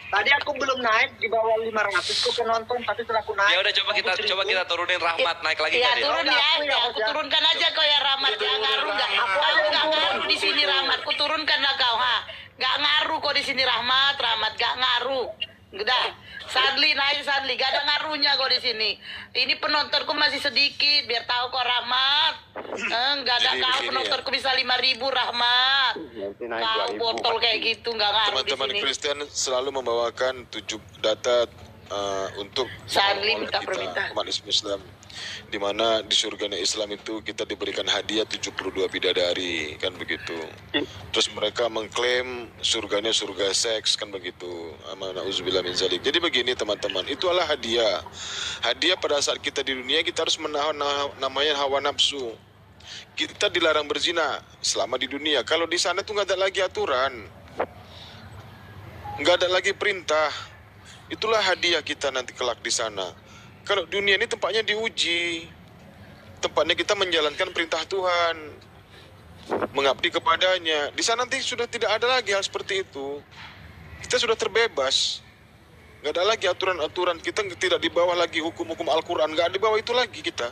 Tadi aku belum naik di bawah 500 ku penonton, tapi setelah aku naik. Ya udah coba kita turunin Rahmat naik lagi ya tadi. turun ya, aku turunkan aja kau ya Rahmat, gak ngaruh nggak? Kau nggak ngaruh di sini Rahmat, ku turunkanlah kau ha. Gak ngaruh kok di sini Rahmat, gak ngaruh. Udah, Sadli naik Sadli, gak ada ngaruhnya kok di sini. Ini penontonku masih sedikit, biar tahu kok Rahmat. Gak ada kau penontonku bisa 5.000 Rahmat. Kau botol kayak gitu nggak ngaruh di Teman-teman sini. Kristen selalu membawakan 7 data untuk Sadli minta kita, permintaan. umat Islam, di mana di surganya Islam itu kita diberikan hadiah 72 bidadari, kan begitu. Terus mereka mengklaim surganya surga seks, kan begitu. Na'udzubillah min zalik. Jadi begini teman-teman, itu adalah hadiah. Hadiah pada saat kita di dunia kita harus menahan namanya hawa nafsu. Kita dilarang berzina selama di dunia. Kalau di sana tuh nggak ada lagi aturan, nggak ada lagi perintah. Itulah hadiah kita nanti kelak di sana. Kalau dunia ini tempatnya diuji, tempatnya kita menjalankan perintah Tuhan, mengabdi kepadanya. Di sana nanti sudah tidak ada lagi hal seperti itu. Kita sudah terbebas, nggak ada lagi aturan-aturan. Kita tidak di bawah lagi hukum-hukum Al-Quran, nggak di bawah itu lagi kita.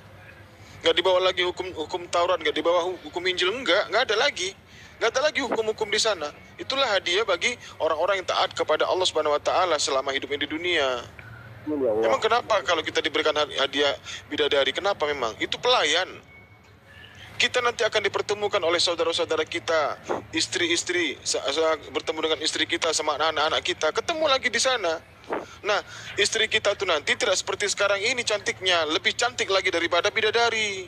Nggak di bawah lagi hukum Taurat, nggak di bawah hukum Injil, nggak ada lagi. Nggak ada lagi hukum-hukum di sana. Itulah hadiah bagi orang-orang yang taat kepada Allah Subhanahu Wa Taala selama hidupnya di dunia. Memang kenapa kalau kita diberikan hadiah bidadari? Kenapa memang? Itu pelayan. Kita nanti akan dipertemukan oleh saudara-saudara kita, istri-istri, bertemu dengan istri kita sama anak-anak kita, ketemu lagi di sana. Nah, istri kita tuh nanti tidak seperti sekarang ini cantiknya, lebih cantik lagi daripada bidadari.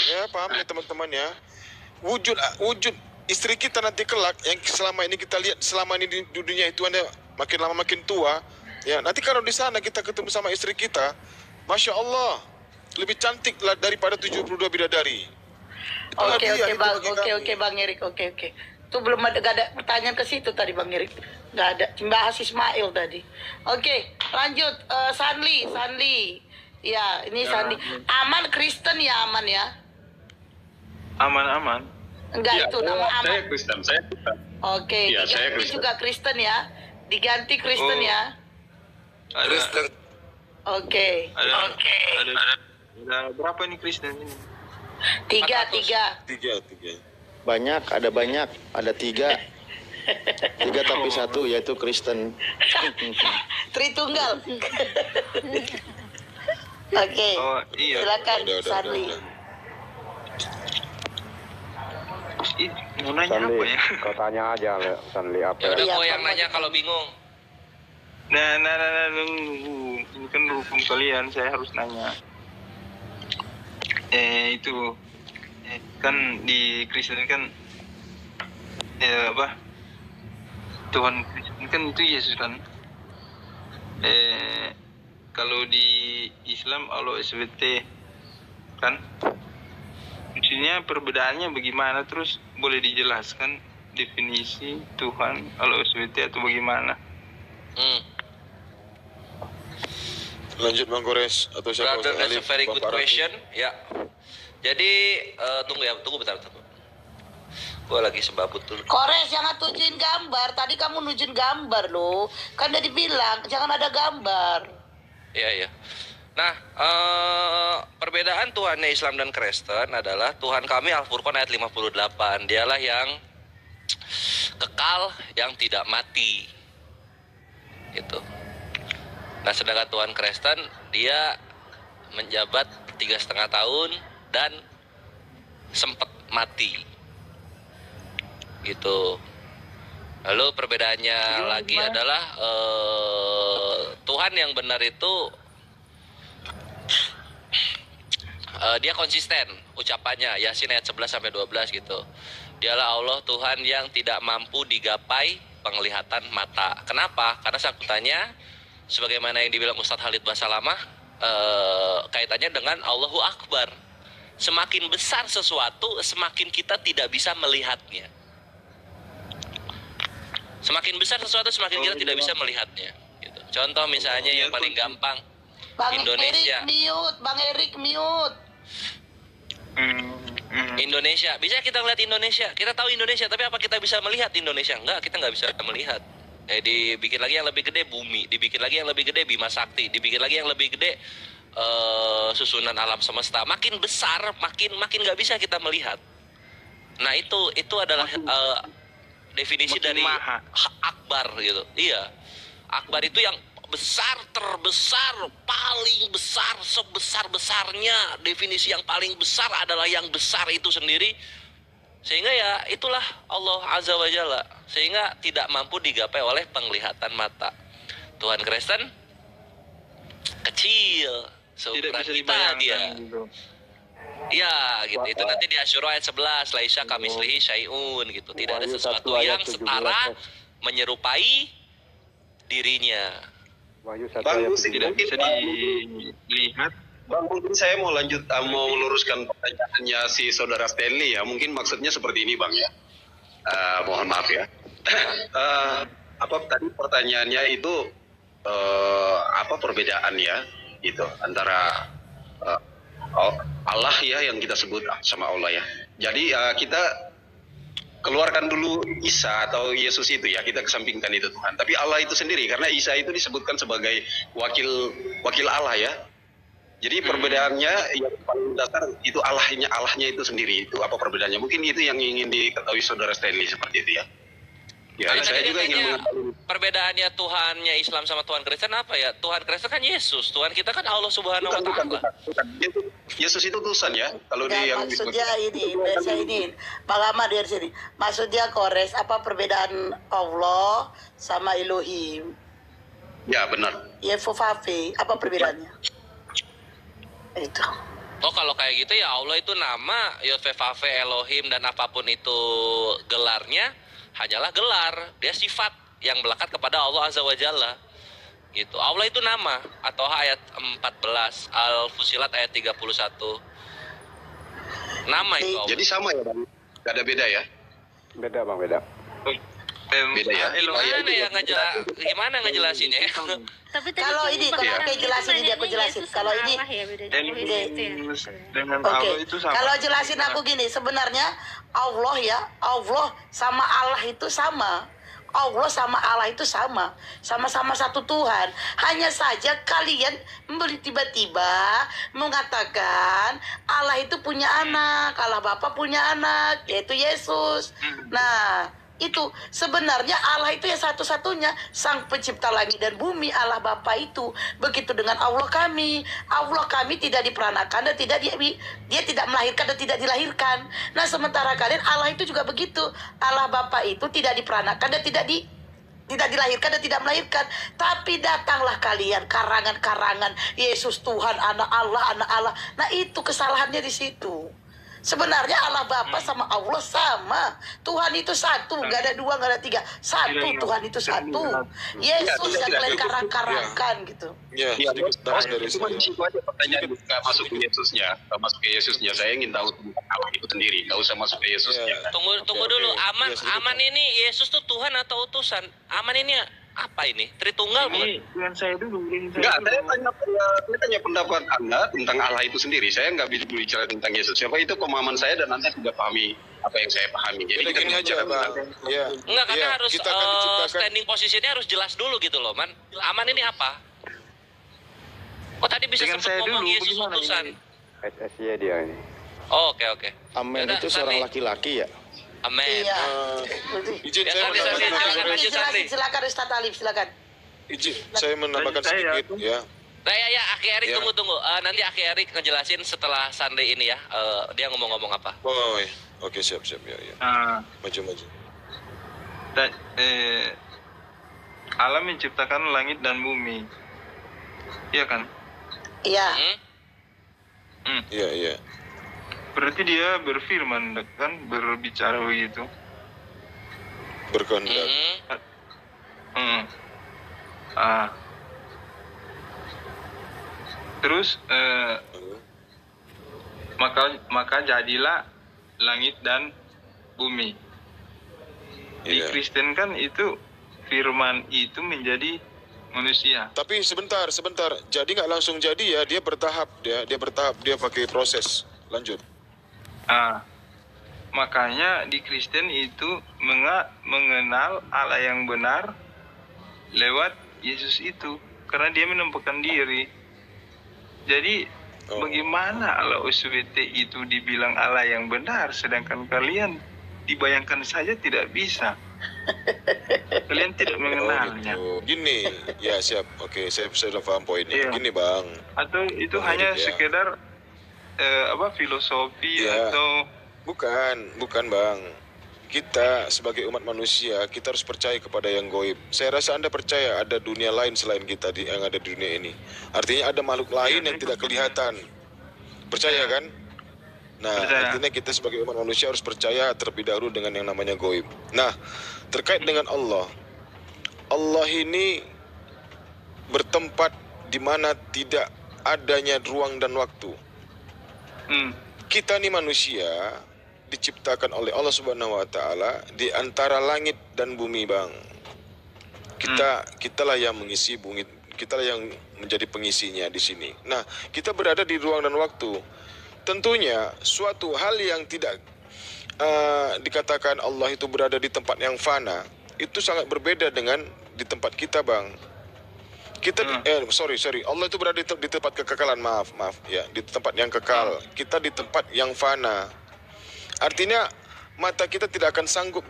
Ya, paham ya teman-teman ya? Wujud istri kita nanti kelak yang selama ini kita lihat selama ini di dunia itu anda makin lama makin tua. Ya, nanti kalau di sana kita ketemu sama istri kita, Masya Allah, lebih cantik lah daripada 72 bidadari. Oke Bang Erik, oke. Itu belum ada, gak ada pertanyaan ke situ tadi Bang Erik. Gak ada, bahas Ismail tadi. Oke, lanjut. Sanli. Ya, ini Sanli. Aman Kristen ya, aman ya? Aman. Enggak, Ya, itu nama aman. Saya Kristen, saya Kristen. Oke, Ya, saya diganti Kristen. juga Kristen ya? Diganti Kristen Oh. ya? Kristen. Oke. Ada berapa nih Kristen ini? Tiga. Tiga. Banyak, ada 3. 3 tapi 1 yaitu Kristen. Tritunggal. Oke. Oh iya. Silakan Udah. Sanli. Ih, mau nanya Sanli, apa ya? kau tanya aja, Sanli apa? Ya udah Iya, gue yang Bang. nanya kalau bingung. Tunggu. Ini kan hukum kalian, saya harus nanya. Itu kan di Kristen kan Tuhan Kristen kan itu Yesus kan. Kalau di Islam Allah SWT kan. Maksudnya perbedaannya bagaimana? Terus boleh dijelaskan definisi Tuhan Allah SWT atau bagaimana? Lanjut Bang Kores atau siapa? Brother, that's a very good question. Ya. Jadi tunggu bentar. Gua lagi sebabut dulu. Kores, jangan tunjukin gambar. Tadi kamu nunjukin gambar loh. Kan udah dibilang jangan ada gambar. Iya. Nah, perbedaan Tuhannya Islam dan Kristen adalah Tuhan kami Al-Furqan ayat 58. Dialah yang kekal, yang tidak mati. Gitu. Nah, sedangkan Tuhan Kristen dia menjabat 3,5 tahun dan sempat mati. Gitu. Lalu perbedaannya lagi adalah Tuhan yang benar itu dia konsisten ucapannya, Yasin ayat 11 sampai 12 gitu. Dialah Allah Tuhan yang tidak mampu digapai penglihatan mata. Kenapa? Karena sangkutannya sebagaimana yang dibilang Ustadz Khalid Basalamah, kaitannya dengan Allahu Akbar. Semakin besar sesuatu, semakin kita tidak bisa melihatnya. Semakin besar sesuatu, semakin kita tidak bisa melihatnya. Gitu. Contoh misalnya yang paling gampang, Indonesia. Bang Erik mute. Indonesia, bisa kita ngeliat Indonesia, kita tahu Indonesia, tapi apa kita bisa melihat Indonesia? Enggak, kita nggak bisa melihat. Dibikin lagi yang lebih gede bumi, dibikin lagi yang lebih gede Bima Sakti, dibikin lagi yang lebih gede susunan alam semesta. Makin besar, makin nggak bisa kita melihat. Nah itu adalah definisi dari akbar gitu. Iya, akbar itu yang besar, terbesar, paling besar, sebesar-besarnya. Definisi yang paling besar adalah yang besar itu sendiri. Sehingga ya itulah Allah Azza wa Jalla. Sehingga tidak mampu digapai oleh penglihatan mata. Tuhan Kristen kecil, seukuran kita dia. Gitu. Ya gitu, itu nanti di Asyura ayat 11, laisa kamislihi syai'un gitu. Tidak ada sesuatu yang setara menyerupai dirinya. Bang, Tidak bisa dilihat. Bang, mungkin saya mau lanjut, mau meluruskan pertanyaannya si saudara Stanley ya. Mungkin maksudnya seperti ini Bang ya. Mohon maaf ya. Apa tadi pertanyaannya itu apa perbedaan ya gitu antara Allah ya yang kita sebut sama Allah ya. Jadi kita keluarkan dulu Isa atau Yesus itu ya, kita kesampingkan itu Tuhan. Tapi Allah itu sendiri, karena Isa itu disebutkan sebagai wakil Allah ya. Jadi perbedaannya yang paling dasar itu Allahnya itu sendiri. Itu apa perbedaannya? Mungkin itu yang ingin diketahui saudara Stanley seperti itu ya. Ya, saya juga ingin mengetahui perbedaannya Tuhannya Islam sama Tuhan Kristen apa ya? Tuhan Kristen kan Yesus, Tuhan kita kan Allah Subhanahu wa Ta'ala. Yesus itu Tuhan ya. Kalau dia yang maksudnya ini, Bang Ahmad dari sini. Maksudnya Kores, apa perbedaan Allah sama Elohim? Ya benar. Yehovave, apa perbedaannya? Itu. Oh kalau kayak gitu ya Allah itu nama, Yehovave, Elohim dan apapun itu gelarnya hanyalah gelar, dia sifat yang melekat kepada Allah Azza wa Jalla. Gitu. Allah itu nama, atau ayat 14 Al-Fusilat ayat 31. Nama itu Allah. Jadi sama ya Bang? Gak ada beda ya? Beda Bang, beda. Beda ya? Gimana ngejelasinnya? Tapi kalau ini, kalau aku jelasin ini, aku jelasin. Kalau ini, Dengan oke. Allah itu sama. Kalau jelasin aku gini, sebenarnya Allah ya, Allah sama Allah itu sama. Allah sama Allah itu sama. Sama-sama satu Tuhan. Hanya saja kalian tiba-tiba mengatakan Allah itu punya anak, Allah Bapa punya anak, yaitu Yesus. Nah, itu sebenarnya Allah itu yang satu-satunya, sang pencipta langit dan bumi, Allah Bapa itu. Begitu dengan Allah kami tidak diperanakan dan dia tidak melahirkan dan tidak dilahirkan. Nah sementara kalian Allah itu juga begitu, Allah Bapa itu tidak diperanakan dan tidak tidak dilahirkan dan tidak melahirkan. Tapi datanglah kalian karangan-karangan Yesus Tuhan, anak Allah. Nah itu kesalahannya di situ. Sebenarnya Allah Bapa sama Allah sama. Tuhan itu satu, nggak ada dua, nggak ada tiga. Satu, Tuhan itu satu. Yesus yang kalian karang-karangkan gitu. Ya, sedikit dari Cuma di situ aja pertanyaan, nggak masuk ke Yesusnya. Saya ingin tahu tentang Allah itu sendiri, nggak usah masuk ke Yesusnya. Tunggu dulu. Aman ini Yesus tuh Tuhan atau utusan? Aman ini apa ini? Tritunggal bukan? Ini dengan saya dulu. Enggak, saya tanya pendapat Anda tentang Allah itu sendiri. Saya nggak bicara tentang Yesus. Siapa itu pemahaman saya dan Anda tidak pahami apa yang saya pahami. Jadi gini aja, Bang. Ya. Enggak, karena harus kita akan diciptakan. standing posisinya harus jelas dulu gitu loh, Man. Aman ini apa? Kok tadi bisa Dengan sebut saya ngomong dulu, Yesus bagaimana utusan? ini? SSY dia ini. Oh, oke. Amen Yaudah, itu Sandi. seorang laki-laki ya? Amen. Iya. Izin Ya, saya Sandi, menambahkan Sandi. Silakan Ustaz Alif, silakan. izin saya menambahkan Lanjut saya, sedikit ya. Nah ya, Aki Erik Ya. tunggu. Nanti Aki Erik ngejelasin setelah Sandi ini ya. Dia ngomong-ngomong apa? Oh, iya. Oke, siap ya. Nah, Maju. Allah menciptakan langit dan bumi. Iya kan? Iya. Iya. Berarti dia berfirman kan, berbicara begitu. Berkehendak. Terus maka jadilah langit dan bumi. Di Iya. Kristen kan itu firman itu menjadi manusia. Tapi sebentar. Jadi nggak langsung jadi ya, dia bertahap, dia pakai proses. Lanjut. Makanya di Kristen itu mengenal Allah yang benar lewat Yesus itu, karena dia menampakkan diri. Jadi bagaimana Allah SWT itu dibilang Allah yang benar, sedangkan kalian dibayangkan saja tidak bisa. Kalian tidak mengenalnya. Gitu. Gini, ya siap. Oke, saya sudah paham poinnya. Iya. Gini, Bang. Atau itu Bang hanya Erik, ya. sekedar filosofi Iya. atau Bukan, Bang. Kita sebagai umat manusia, kita harus percaya kepada yang goib. Saya rasa Anda percaya ada dunia lain selain kita yang ada di dunia ini. Artinya ada makhluk lain yang tidak kelihatan. Percaya kan? Nah, Percaya. artinya kita sebagai umat manusia harus percaya terlebih dahulu dengan yang namanya goib. Nah, terkait dengan Allah. Allah ini bertempat di mana tidak adanya ruang dan waktu. Kita nih manusia diciptakan oleh Allah Subhanahu wa taala di antara langit dan bumi, Bang. Kitalah yang mengisi bumi, kitalah yang menjadi pengisinya di sini. Nah, kita berada di ruang dan waktu. Tentunya suatu hal yang tidak dikatakan Allah itu berada di tempat yang fana, itu sangat berbeda dengan di tempat kita, Bang. Sorry. Allah itu berada di tempat kekekalan, maaf ya, di tempat yang kekal. Kita di tempat yang fana. Artinya mata kita tidak akan sanggup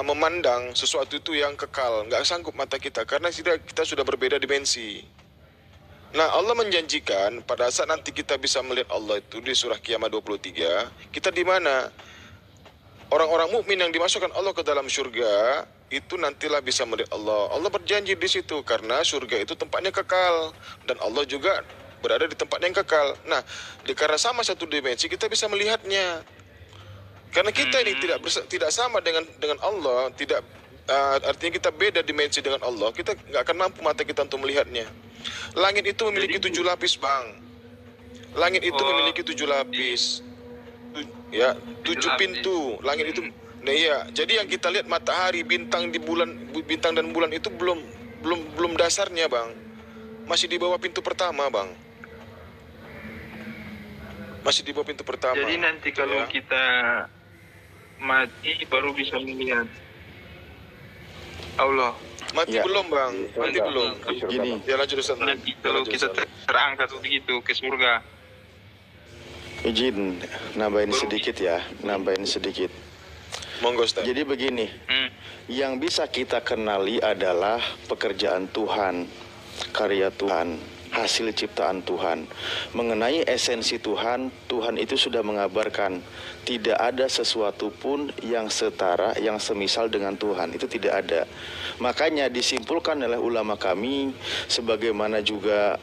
memandang sesuatu itu yang kekal. Nggak sanggup mata kita karena kita sudah berbeda dimensi. Nah, Allah menjanjikan pada saat nanti kita bisa melihat Allah itu di surah Kiamat 23, kita di mana? Orang-orang mukmin yang dimasukkan Allah ke dalam surga itu nantilah bisa melihat Allah. Allah berjanji di situ karena surga itu tempatnya kekal dan Allah juga berada di tempat yang kekal. Nah, karena sama satu dimensi kita bisa melihatnya. Karena kita ini tidak sama dengan Allah, artinya kita beda dimensi dengan Allah. Kita nggak akan mampu mata kita untuk melihatnya. Langit itu memiliki 7 lapis, Bang. Langit itu memiliki 7 lapis. Ya, 7 pintu. Langit itu. Nah iya, jadi yang kita lihat matahari, bintang dan bulan itu belum dasarnya, Bang. Masih di bawah pintu pertama, Bang. Masih di bawah pintu pertama. Jadi nanti kalau kita mati baru bisa melihat Allah. Mati belum, Bang. Mati belum. Gini. Ya lanjut, Ustaz. Nanti kalau kita terangkat begitu ke surga. Izin nambahin sedikit ya, Monggo, Ustaz. Jadi begini, yang bisa kita kenali adalah pekerjaan Tuhan, karya Tuhan. hasil ciptaan Tuhan. Mengenai esensi Tuhan, Tuhan itu sudah mengabarkan tidak ada sesuatu pun yang setara, yang semisal dengan Tuhan. Itu tidak ada. Makanya disimpulkan oleh ulama kami, sebagaimana juga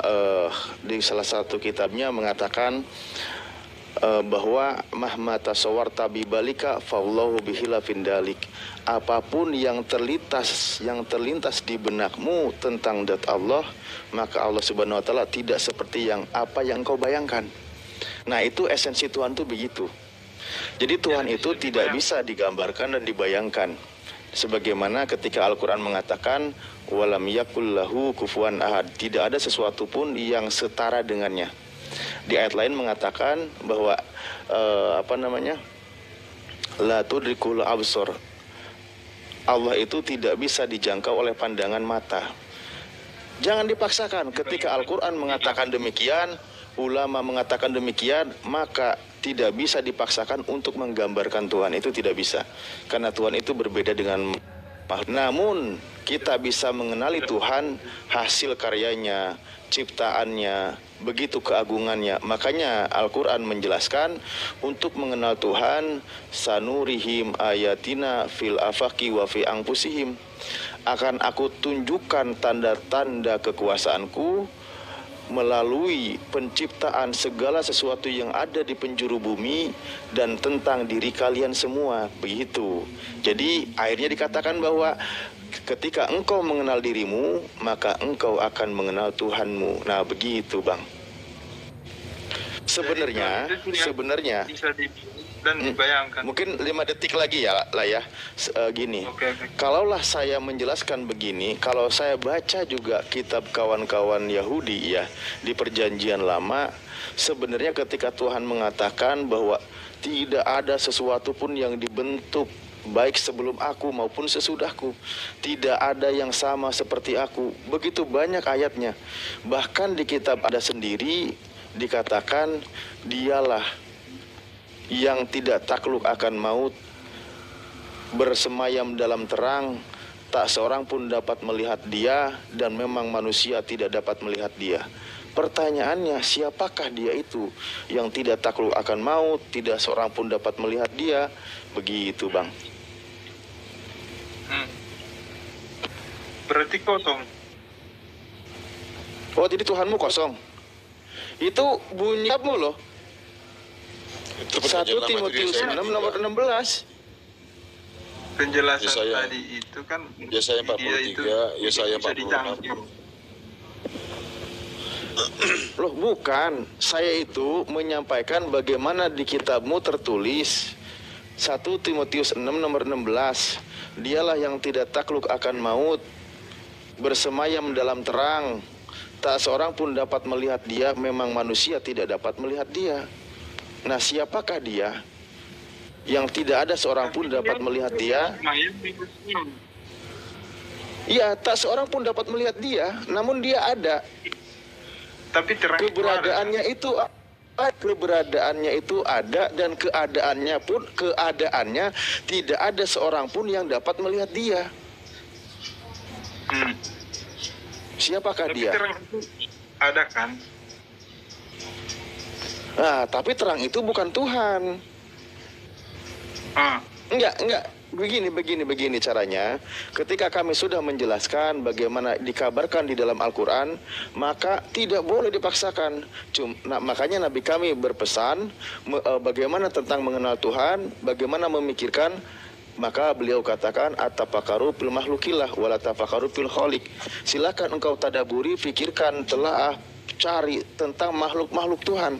di salah satu kitabnya mengatakan bahwa mahmata sawarta bibalika fallahu bihilafin dalik. Apapun yang terlintas di benakmu tentang zat Allah, maka Allah Subhanahu wa taala tidak seperti apa yang engkau bayangkan. Nah, itu esensi Tuhan itu begitu. Jadi Tuhan itu tidak bisa digambarkan dan dibayangkan. Sebagaimana ketika Al-Qur'an mengatakan walam yakul lahu kufuwan ahad, tidak ada sesuatu pun yang setara dengannya. Di ayat lain mengatakan bahwa la tudrikul absar, Allah itu tidak bisa dijangkau oleh pandangan mata. Jangan dipaksakan. Ketika Al-Quran mengatakan demikian, ulama mengatakan demikian, maka tidak bisa dipaksakan untuk menggambarkan Tuhan. Itu tidak bisa, karena Tuhan itu berbeda dengan makhluk. Namun kita bisa mengenali Tuhan hasil karyanya, ciptaannya, begitu keagungannya. Makanya Al-Quran menjelaskan untuk mengenal Tuhan, sanurihim ayatina fil afaki wa fi anfusihim, akan aku tunjukkan tanda-tanda kekuasaanku melalui penciptaan segala sesuatu yang ada di penjuru bumi dan tentang diri kalian semua. Begitu. Jadi akhirnya dikatakan bahwa ketika engkau mengenal dirimu, maka engkau akan mengenal Tuhanmu. Nah, begitu, Bang. Sebenarnya bisa dan dibayangkan. Mungkin 5 detik lagi ya lah ya. Gini. Okay. Kalaulah saya menjelaskan begini, kalau saya baca juga kitab kawan-kawan Yahudi ya di Perjanjian Lama, sebenarnya ketika Tuhan mengatakan bahwa tidak ada sesuatu pun yang dibentuk baik sebelum aku maupun sesudahku, tidak ada yang sama seperti aku. Begitu banyak ayatnya. Bahkan di kitab ada sendiri dikatakan dialah yang tidak takluk akan maut, bersemayam dalam terang, tak seorang pun dapat melihat dia, dan memang manusia tidak dapat melihat dia. Pertanyaannya, siapakah dia itu yang tidak takluk akan maut, tidak seorang pun dapat melihat dia? Begitu, Bang. Berarti kosong. Oh, jadi Tuhanmu kosong. Itu bunyi kamu loh. 1 Timotius 6 nomor 16. Penjelasan Yesaya. tadi itu kan Yesaya 43, Yesaya 46. Loh, bukan. Saya itu menyampaikan bagaimana di kitabmu tertulis 1 Timotius 6 nomor 16. Dialah yang tidak takluk akan maut, bersemayam dalam terang, tak seorang pun dapat melihat dia, memang manusia tidak dapat melihat dia. Nah, siapakah dia yang tidak ada seorang pun dapat melihat dia? Iya, tak seorang pun dapat melihat dia, namun dia ada. Tapi keberadaannya itu ada, dan keadaannya tidak ada seorang pun yang dapat melihat dia. Siapakah tapi dia? Terang itu ada kan? Nah, tapi terang itu bukan Tuhan. Enggak. Begini caranya. Ketika kami sudah menjelaskan bagaimana dikabarkan di dalam Al-Quran, maka tidak boleh dipaksakan. Makanya Nabi kami berpesan bagaimana tentang mengenal Tuhan, bagaimana memikirkan. Maka beliau katakan at-tafakkaru fil makhluqillah wala tafakkaru fil khaliq. Silakan engkau tadaburi, pikirkan, telaah, cari tentang makhluk-makhluk Tuhan.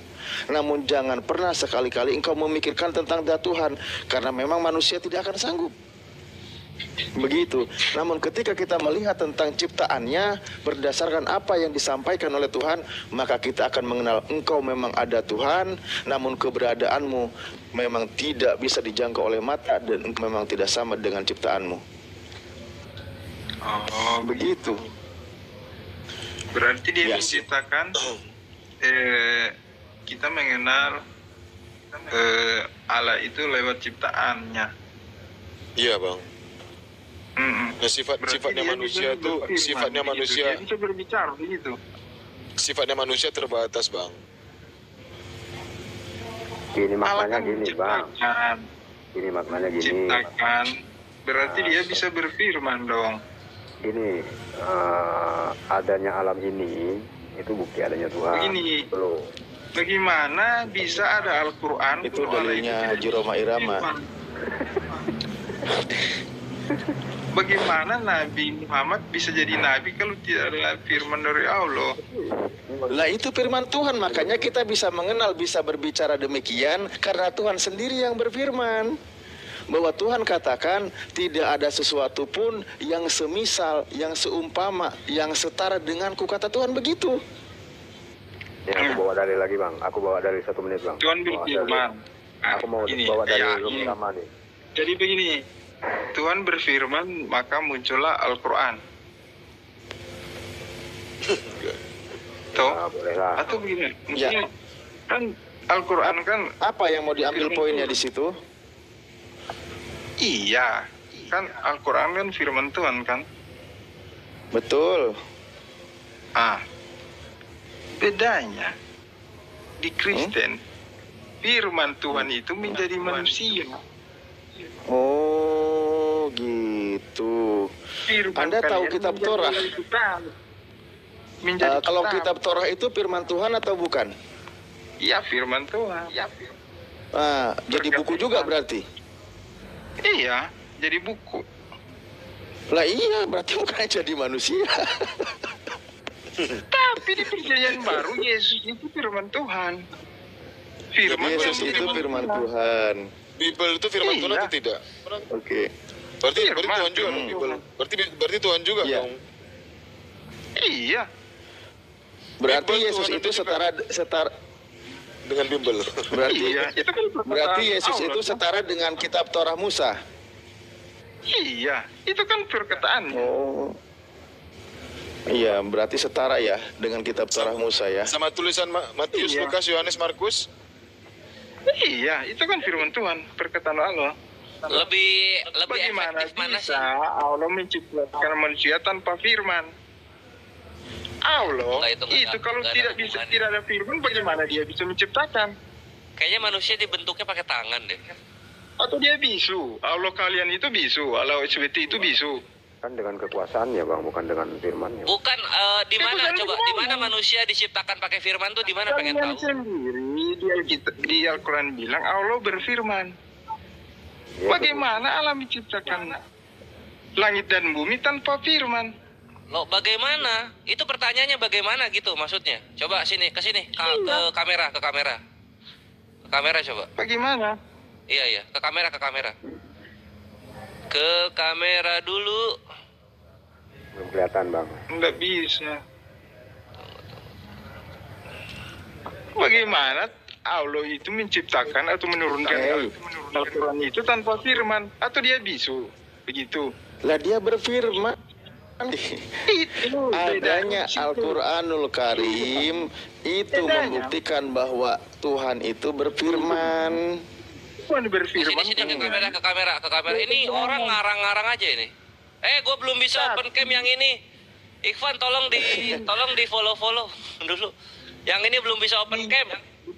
Namun jangan pernah sekali-kali engkau memikirkan tentang zat Tuhan, karena memang manusia tidak akan sanggup. Begitu. Namun ketika kita melihat tentang ciptaannya berdasarkan apa yang disampaikan oleh Tuhan, maka kita akan mengenal engkau memang ada Tuhan, namun keberadaanmu memang tidak bisa dijangkau oleh mata, dan engkau memang tidak sama dengan ciptaanmu. Oh, begitu. Berarti dia menciptakan kita mengenal Allah itu lewat ciptaannya. Iya, Bang. Nah, sifatnya manusia itu, sifatnya manusia. Dia bisa berbicara begitu. sifatnya manusia terbatas, Bang. Gini maknanya Allah kan gini, Bang. menciptakan, Gini maknanya gini. menciptakan. Berarti dia bisa berfirman dong. Gini, adanya alam ini itu bukti adanya Tuhan. Begini. Belum. Bagaimana bisa ada Al-Quran? Itu kalau Allah dalilnya tidak Haji Roma Irama. berfirman? Bagaimana Nabi Muhammad bisa jadi nabi kalau tidak ada firman dari Allah? Lah itu firman Tuhan, makanya kita bisa mengenal, bisa berbicara demikian karena Tuhan sendiri yang berfirman. Bahwa Tuhan katakan tidak ada sesuatu pun yang semisal, yang seumpama, yang setara denganku, kata Tuhan begitu. Ya, aku bawa dalil lagi, Bang. Aku bawa dalil 1 menit, Bang. Tuhan Bawa berfirman. dalil. Aku mau Ini, bawa dalil ya, belum ini. sama nih. Jadi begini, Tuhan berfirman maka muncullah Al-Quran. Toh? Nah, boleh lah. Atau begini, Ya. mungkin kan Al-Quran kan Apa yang mau diambil poinnya di situ? iya, kan Al-Quran kan firman Tuhan kan. Betul. Bedanya di Kristen firman Tuhan itu menjadi manusia. Oh, gitu. Firman Anda tahu kalian kitab menjadi Torah? kitab. Menjadi Kalau kitab Torah itu firman Tuhan atau bukan? Iya, firman Tuhan. Ah, jadi buku juga berarti? Iya, jadi buku. Lah iya, berarti bukan jadi manusia. Tapi di perjanjian baru Yesus itu firman Tuhan. Firman Yesus yang itu menjadi firman manusia. Tuhan. Bible itu firman Tuhan Iya. atau tidak? Oke. Berarti Firman Tuhan juga dong Bible. Berarti Tuhan juga Iya. dong. Iya, Berarti Bible Yesus Tuhan itu itu juga. setara Dengan Bible. berarti iya. Itu kan perkataan berarti Yesus Allah. itu setara dengan kitab Torah Musa. Iya, itu kan perkataannya. Oh. Iya, berarti setara ya dengan kitab Torah Musa ya. Sama tulisan Matius, Iya. Lukas, Yohanes, Markus. Iya, itu kan firman Tuhan, perkataan Allah. Lebih Bagaimana efektif mana bisa sih? Allah menciptakan manusia tanpa firman? Allah Enggak, itu itu kalau enggak ada tidak bisa, hubungannya. tidak ada firman, bagaimana dia bisa menciptakan? Kayaknya manusia dibentuknya pakai tangan deh. Atau dia bisu? Allah kalian itu bisu, Allah SWT itu bisu. Kan dengan kekuasaannya, Bang, bukan dengan firmannya. Bukan di mana bukan coba? gimana? Di mana manusia diciptakan pakai firman tuh di mana pengen Kalian tahu? sendiri di Al-Quran bilang Allah berfirman. Ya, Bagaimana Allah menciptakan langit dan bumi tanpa firman? Loh, bagaimana? Itu pertanyaannya bagaimana gitu maksudnya? Coba sini, ke sini, ke kamera, ke kamera. Ke kamera coba. Bagaimana? Iya, ke kamera, ke kamera. Ke kamera dulu. belum kelihatan, Bang. Nggak bisa. Bagaimana Allah itu menciptakan atau menurunkan Al-Quran itu tanpa firman? Atau dia bisu? Begitu. Lah dia berfirman. Itu Adanya bedanya. Al-Quranul Karim itu Bedanya. membuktikan bahwa Tuhan itu berfirman. Tuhan Sini, berfirman. sini, ke kamera, ke kamera, ke kamera. Ini orang ngarang-ngarang aja ini. Gue belum bisa open cam yang ini. Ikhwan, tolong di follow dulu. Yang ini belum bisa open cam.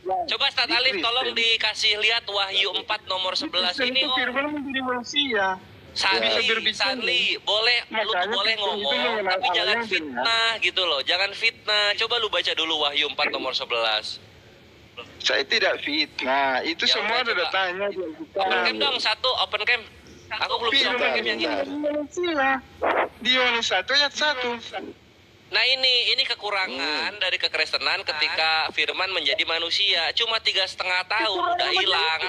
Coba Ustaz Alif tolong dikasih lihat Wahyu 4 nomor 11 ini. Itu firman menjadi manusia. Sanli, boleh, lu tuh Makanya boleh itu ngomong, mengenal tapi Allah jangan yang fitnah gitu loh, jangan fitnah. Coba lu baca dulu Wahyu 4 nomor 11. Saya tidak fitnah. Itu Ya semua udah, ada coba. datanya. Open cam dong, satu, open cam. Aku belum bisa open cam yang ini. Di Yohanes 1 ayat 1. Nah ini kekurangan dari kekristenan ketika firman menjadi manusia. Cuma 3,5 tahun udah hilang.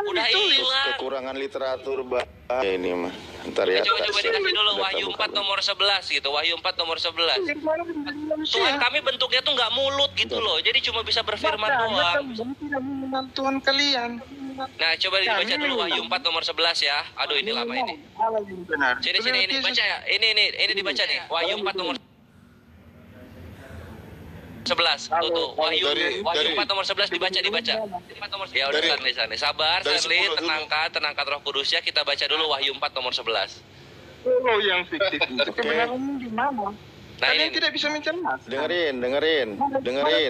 Udah hilang. Kekurangan literatur ini mah. Ntar ya. Coba saya dikasih dulu data Wahyu buka 4 dulu. nomor 11 gitu. Wahyu 4 nomor 11. Tuhan kami bentuknya tuh nggak mulut gitu loh. Jadi cuma bisa berfirman doang. Tidak mengenal Tuhan kalian. Nah, coba dibaca dulu Wahyu 4 nomor 11 ya. Aduh, ini lama ini. Allah yang benar. Sini ini baca ya. Ini dibaca nih. Wahyu 4 nomor 11. Tuh. Wahyu Dari- 4 nomor 11 dibaca. Ya udah Dari- Sanli. Sabar, dari Sanli, 10 dulu. tenangkan Roh Kudusnya. Kita baca dulu Wahyu 4 nomor 11. Allah yang fiktif itu kebenarannya di mana? Nah, Kalian ini tidak bisa mencerna. Dengerin.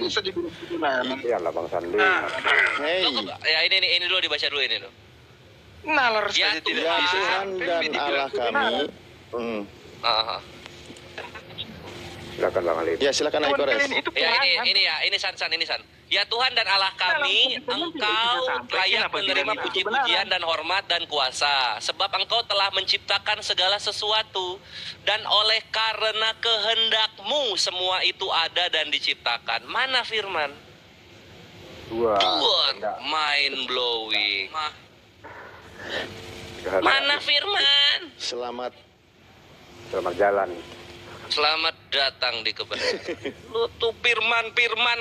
Bisa dibilang Tuhan. Iyalah Bang Sandi. Hei, ya ini dulu dibaca dulu ini dulu. Nalar Ya saja tidak ya bisa. Tuhan dan Allah kami. Ah. Silakan Bang Alif. Ya silakan Tuhan Aikores. kalian itu Ya Tuhan. ini San. Ya Tuhan dan Allah kami, Engkau layak menerima puji-pujian dan hormat dan kuasa, sebab Engkau telah menciptakan segala sesuatu, dan oleh karena kehendak-Mu semua itu ada dan diciptakan. Mana firman? Wah, mind blowing. Mana firman? Selamat jalan. Selamat datang di kebenaran. Lu tuh firman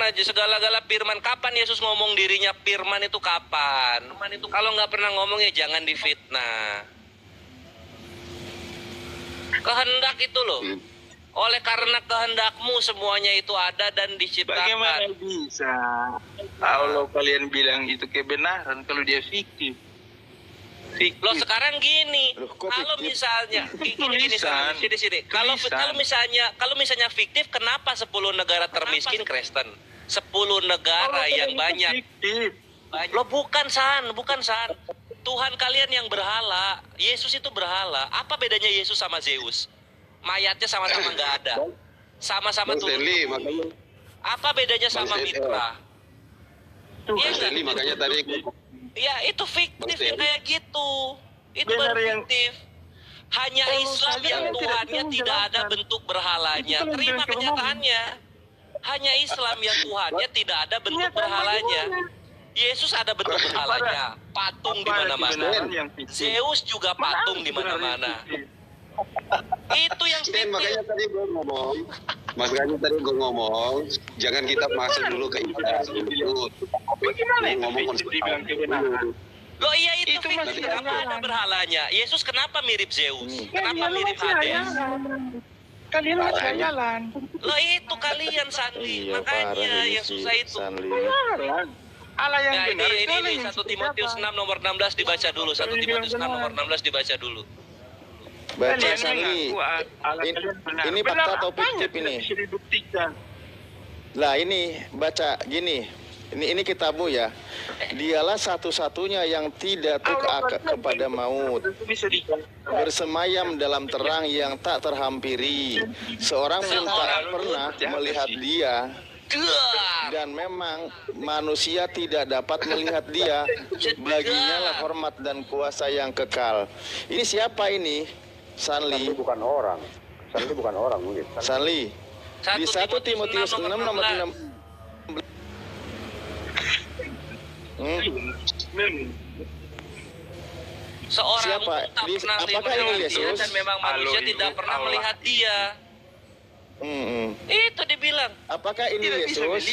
aja, segala-gala firman. Kapan Yesus ngomong dirinya firman itu kapan? Firman itu kalau nggak pernah ngomong ya jangan difitnah. Kehendak itu loh. Oleh karena kehendak-Mu semuanya itu ada dan diciptakan. Bagaimana bisa kalau kalian bilang itu kebenaran kalau dia fiktif? Loh sekarang gini, kalau misalnya gini sini. Kalau misalnya fiktif, kenapa 10 negara termiskin Kristen? 10 negara yang banyak. Loh bukan San. Tuhan kalian yang berhala. Yesus itu berhala. Apa bedanya Yesus sama Zeus? Mayatnya sama-sama nggak ada. Sama-sama turun. Apa bedanya sama Mitra? Iya makanya tadi ya itu fiktif yang kayak gitu. Itu baru fiktif. Hanya Islam yang Tuhannya tidak ada bentuk berhalanya. Terima kenyataannya. Hanya Islam yang Tuhannya tidak ada bentuk berhalanya. Yesus ada bentuk berhalanya. Patung di mana-mana. Zeus juga patung di mana-mana. Itu yang fiktif. Makanya tadi gue ngomong, jangan kita masuk dulu ke itu. Ngomong Loh iya itu fiktif, kenapa ada berhalanya? Yesus kenapa mirip Zeus? Kenapa mirip Hades? Kalian masih jalan. Loh itu kalian Sandi, makanya yang susah itu. Allah yang benar. Ini 1 Timotius 6 nomor 16 dibaca dulu. 1 Timotius 6 nomor 16 dibaca dulu. Baca Sandi. Ini fakta atau fiktif ini? Lah ini baca gini. Ini kitabmu ya. Dialah satu-satunya yang tidak kepada maut, bersemayam dalam terang yang tak terhampiri. Seorang pun tak pernah melihat Dia, dan memang manusia tidak dapat melihat Dia. Baginya lah hormat dan kuasa yang kekal. Ini siapa ini? Sanli. Bukan orang. Sanli bukan orang mungkin. Sanli. Di 1 Timotius 6 nomor 6. Seorang siapa? tak pernah melihat Dia dan memang manusia tidak pernah melihat Dia. Itu dibilang. Apakah ini Yesus?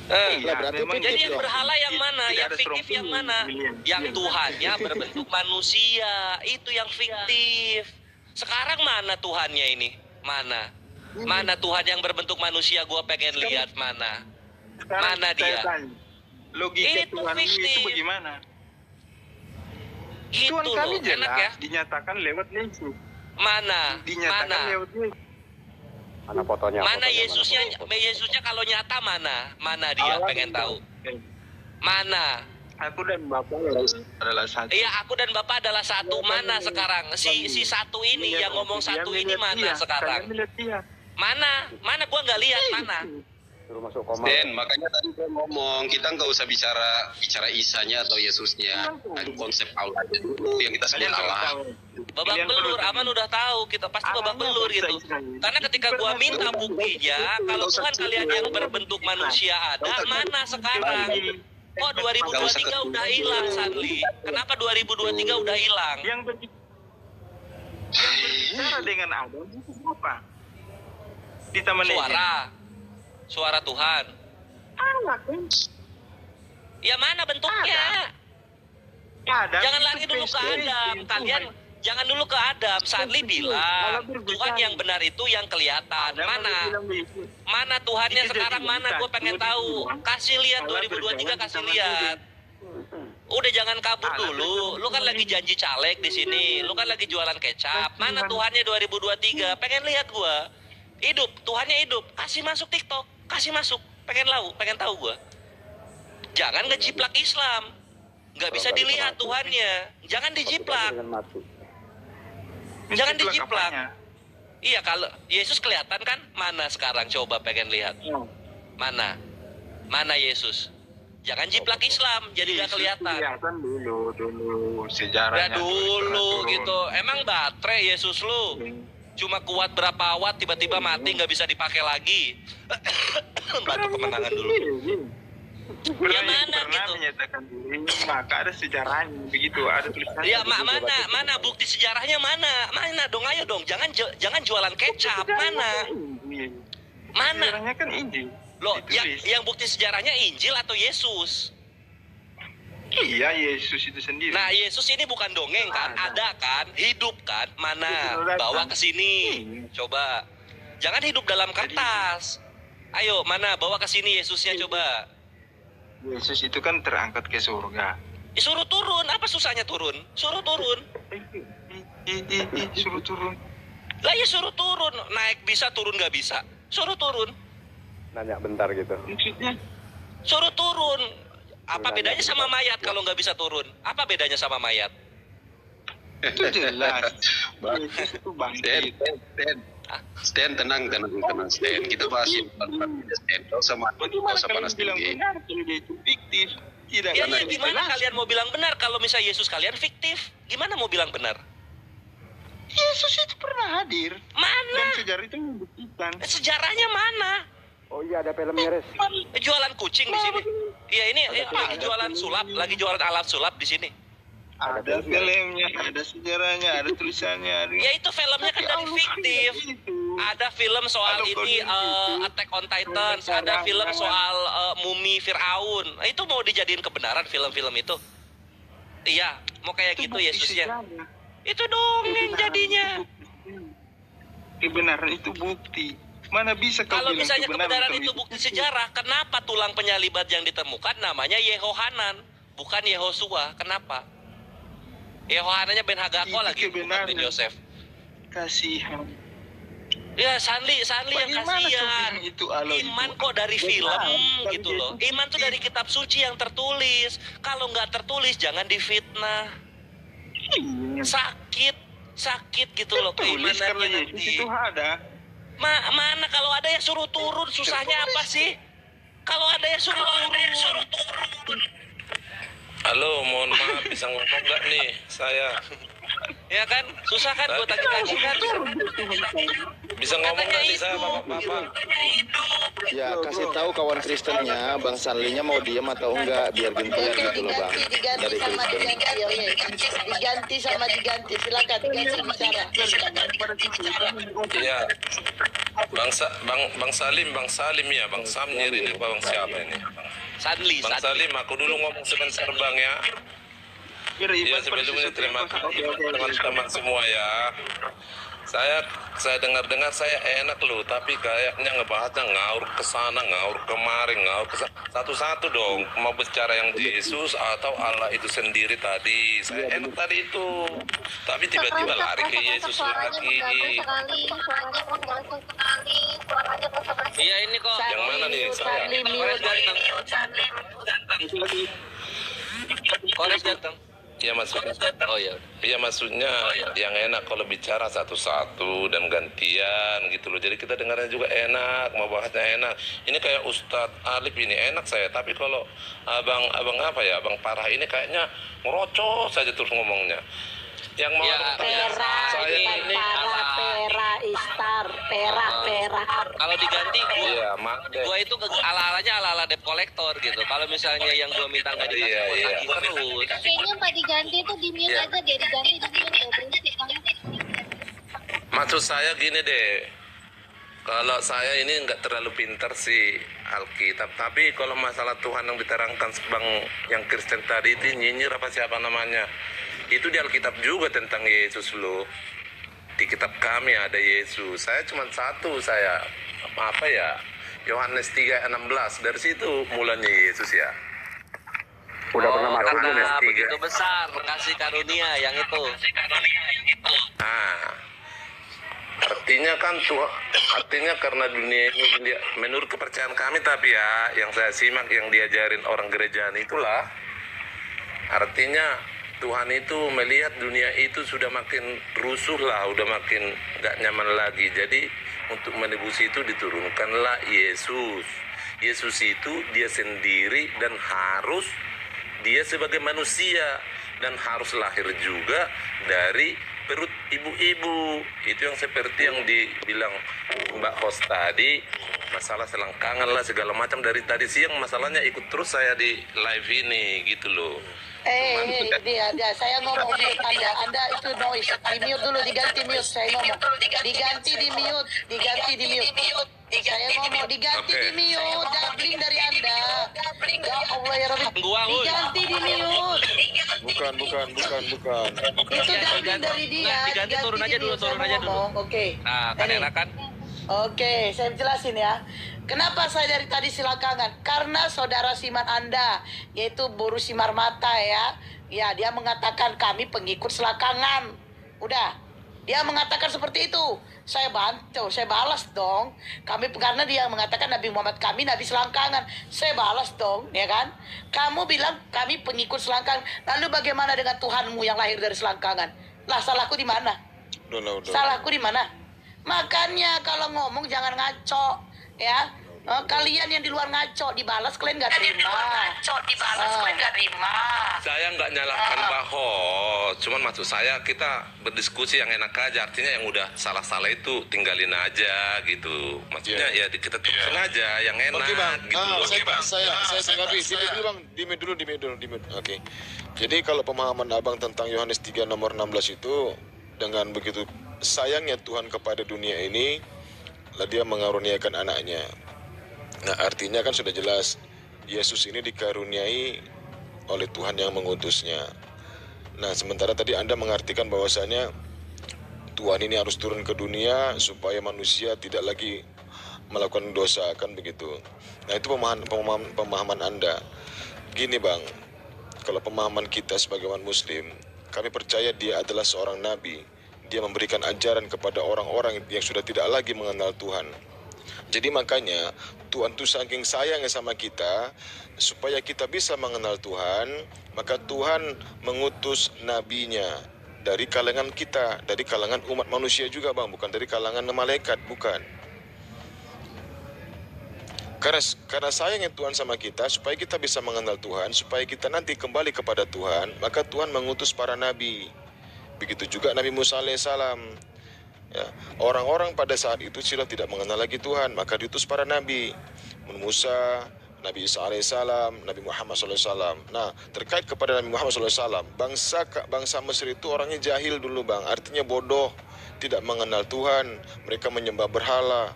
Jadi yang berhala yang mana? Yang fiktif yang mana? Yang Tuhannya berbentuk manusia. Itu yang fiktif. Sekarang mana Tuhannya ini? Mana Tuhan yang berbentuk manusia? Gua pengen lihat mana. Mana Dia? Logika itu Tuhan fiktif. itu bagaimana? Gitu Tuhan kami loh, jelas enak ya? dinyatakan lewat Yesus. Mana? Dinyatakan lewat Yesus. Mana fotonya? Mana Yesusnya kalau nyata mana? Mana Dia pengen tahu? Mana? Aku dan Bapa adalah satu. Iya, aku dan Bapa adalah satu. Mana sekarang? Si satu ini yang ngomong satu ini mana sekarang? Mana? Mana gua nggak lihat mana? Dan makanya tadi gue ngomong, kita nggak usah bicara Isanya atau Yesusnya, konsep Allah dulu yang kita sebut Allah. Babak belur, Aman udah tahu, kita pasti babak belur gitu. Karena ketika gua minta buktinya, kalau Tuhan kalian yang berbentuk manusia ada, mana sekarang? Kok 2023 udah hilang, Sanli? Kenapa 2023 udah hilang? Yang berbicara dengan Adam itu apa? Di Taman Eden. Suara Tuhan. Allah kan? Ya mana bentuknya? Adam. Jangan lari dulu ke Adam. Kalian jangan dulu ke Adam. Sanli bilang Tuhan yang benar itu yang kelihatan. Mana Tuhannya sekarang mana? Gue pengen tahu. Kasih lihat 2023, kasih lihat. Udah jangan kabur dulu. Lu kan lagi janji caleg di sini. Lu kan lagi jualan kecap. Mana Tuhannya 2023? Pengen lihat gua. Hidup, Tuhannya hidup. Kasih masuk TikTok, kasih masuk. Pengen tahu gua. Jangan ngejiplak Islam. Nggak bisa dilihat Tuhannya. Jangan dijiplak. Jangan dijiplak. Iya, kalau Yesus kelihatan kan? Mana sekarang coba pengen lihat. Mana Yesus? Jangan jiplak Islam, jadi nggak kelihatan. Kelihatan dulu sejarahnya. Dulu gitu. Emang baterai Yesus lu? Cuma kuat berapa watt, tiba-tiba mati, nggak bisa dipakai lagi. Batu kemenangan dulu. Ya mana gitu? Menyatakan diri, maka ada sejarahnya begitu, ada tulisannya. Ya mana bukti sejarahnya mana dong, ayo dong, jangan jualan kecap, mana? Sejarahnya kan Injil. Loh, yang bukti sejarahnya Injil atau Yesus? Iya, Yesus itu sendiri. Nah, Yesus ini bukan dongeng kan? Ada kan? Hidup kan? Mana? Bawa ke sini. Coba. Jangan hidup dalam kertas. Ayo, mana? Bawa ke sini Yesusnya coba. Yesus itu kan terangkat ke surga. Suruh turun. Apa susahnya turun? Suruh turun. Suruh turun. Lah ya suruh turun. Naik bisa, turun nggak bisa. Suruh turun. Nanya bentar gitu. Maksudnya? Suruh turun. Apa bedanya sama mayat kalau nggak bisa turun? Apa bedanya sama mayat? Itu jelas. Itu bangkit. Stan, tenang. Stan, kita bahas ini. Stan, sama panas tinggi. Dia itu fiktif. Tidak. Ya, gimana kalian mau bilang benar kalau misalnya Yesus kalian fiktif? Gimana mau bilang benar? Yesus itu pernah hadir. Mana? Dan sejarah itu membuktikan. Sejarahnya mana? Oh iya, ada filmnya, Res. Jualan kucing di sini. Iya, ini lagi jualan sulap, lagi jualan alat sulap di sini. Ada filmnya, ada sejarahnya, ada tulisannya. Ya itu filmnya kan dari fiktif. Ada film soal ini Attack on Titans, ada film soal mumi Firaun. Itu mau dijadiin kebenaran film-film itu? Iya, mau kayak gitu Yesusnya. Itu dongeng jadinya. Kebenaran itu bukti. Mana bisa kalau misalnya kebenaran itu bukti sejarah, kenapa tulang penyalibat yang ditemukan namanya Yehohanan, bukan Yehosua? Kenapa? Yehohanannya Ben Hagako lagi, bukan Ben Yosef. Kasihan. Ya Sanli yang kasihan. Iman kok dari film gitu loh. Iman tuh dari kitab suci yang tertulis. Kalau nggak tertulis jangan difitnah. Sakit gitu loh keimanannya nanti. Itu ada. Mana kalau ada yang suruh turun, susahnya apa sih? Kalau ada yang suruh turun. Halo, mohon maaf, bisa ngomong nggak nih saya? Ya kan, susah kan buat laki-laki kan? Bisa ngomong nggak nih saya, bapak-bapak? Ya, kasih tahu kawan Kristennya, Bang Sanlinya mau diam atau enggak, biar gantian gitu loh, Bang. Dari Kristen. Diganti, silakan diganti bicara. Iya. Bang Salim ya, Bang Samir ini, Bang siapa ini? Bang Salim, aku dulu ngomong sebentar Bang ya. Ya sebelumnya terima kasih teman-teman semua ya. Saya dengar saya enak loh, tapi kayaknya ngebahasnya ngaur ke sana, ngaur kemari, ngaur ke satu-satu dong. Mau bicara yang Yesus atau Allah itu sendiri tadi. Saya enak tadi itu, tapi tiba-tiba lari ke Yesus lagi. Iya ini kok. Yang mana nih saya? Kores ganteng. Iya maksudnya. Oh ya. Iya maksudnya yang enak kalau bicara satu-satu dan gantian gitu loh. Jadi kita dengarnya juga enak, mau bahasnya enak. Ini kayak Ustadz Alif ini enak saya, tapi kalau abang apa ya, Abang Parah ini kayaknya ngerocos saja terus ngomongnya. Yang mau saya ini Pera. Kalau diganti gua itu ala-alanya ala-ala debt collector gitu. Kalau misalnya yang gua minta nggak dikasih lagi terus. Kayaknya Pak diganti itu di mute aja deh, diganti di mute ya, berisik banget. Maksud saya gini deh, kalau saya ini nggak terlalu pintar sih Alkitab, tapi kalau masalah Tuhan yang diterangkan Bang yang Kristen tadi itu nyinyir apa siapa namanya, itu di Alkitab juga tentang Yesus loh. Di kitab kami ada Yesus. Saya cuma satu, apa ya, Yohanes 3:16, dari situ mulanya Yesus ya. Udah pernah masuk belum ya? Karena begitu besar kasih karunia yang itu. Artinya kan artinya karena dunia ini menurut kepercayaan kami, tapi ya yang saya simak yang diajarin orang gerejaan itulah, artinya Tuhan itu melihat dunia itu sudah makin rusuh lah, udah makin gak nyaman lagi. Jadi untuk menebus itu diturunkanlah Yesus. Yesus itu dia sendiri dan harus dia sebagai manusia dan harus lahir juga dari perut ibu-ibu. Itu yang seperti yang dibilang Mbak host tadi, masalah selangkangan lah segala macam. Dari tadi siang masalahnya ikut terus saya di live ini gitu loh. Dia, saya ngomong mute Anda itu noise, di mute dulu, diganti mute, saya ngomong, diganti di mute. Saya ngomong diganti di mute, jabling dari Anda. Ya Allah ya Rabbi, diganti di mute. Bukan. Itu jabling dari dia. Diganti turun aja dulu. Oke. Nah, kan enak kan? Oke, saya jelasin ya. Kenapa saya dari tadi silakangan? Karena saudara siman Anda, yaitu Boru Simar Mata ya. Ya, dia mengatakan kami pengikut selakangan. Udah, dia mengatakan seperti itu. Saya bantu, saya balas dong. Karena dia mengatakan Nabi Muhammad kami Nabi selangkangan. Saya balas dong, ya kan? Kamu bilang kami pengikut selangkangan. Lalu bagaimana dengan Tuhanmu yang lahir dari selangkangan? Lah, salahku di mana? Salahku di mana? Makanya kalau ngomong jangan ngaco, ya. Kalian yang di luar ngaco dibalas kalian nggak terima. Saya nggak nyalahkan Mbak Ho, cuman maksud saya kita berdiskusi yang enak aja. Artinya yang udah salah-salah itu tinggalin aja gitu. Maksudnya ya kita terusin aja yang enak. Oke Bang, gitu. saya sanggapi. Dimit dulu. Oke. Jadi kalau pemahaman Abang tentang Yohanes 3 nomor 16 itu, dengan begitu sayangnya Tuhan kepada dunia ini, lah dia mengaruniakan anaknya. Nah, artinya kan sudah jelas Yesus ini dikaruniai oleh Tuhan yang mengutusnya. Nah, sementara tadi Anda mengartikan bahwasanya Tuhan ini harus turun ke dunia supaya manusia tidak lagi melakukan dosa, kan begitu. Nah, itu pemahaman Anda. Gini Bang, kalau pemahaman kita sebagai umat muslim, kami percaya dia adalah seorang nabi. Dia memberikan ajaran kepada orang-orang yang sudah tidak lagi mengenal Tuhan. Jadi makanya Tuhan itu saking sayangnya sama kita, supaya kita bisa mengenal Tuhan, maka Tuhan mengutus nabinya dari kalangan kita, dari kalangan umat manusia juga Bang, bukan dari kalangan malaikat, bukan. Karena sayangnya Tuhan sama kita, supaya kita bisa mengenal Tuhan, supaya kita nanti kembali kepada Tuhan, maka Tuhan mengutus para nabi. Begitu juga Nabi Musa alaihissalam. Ya, orang-orang pada saat itu sudah tidak mengenal lagi Tuhan, maka diutus para nabi. Musa, Nabi Isa alaihissalam, Nabi Muhammad SAW. Nah, terkait kepada Nabi Muhammad SAW, bangsa Mesir itu orangnya jahil dulu Bang, artinya bodoh, tidak mengenal Tuhan, mereka menyembah berhala.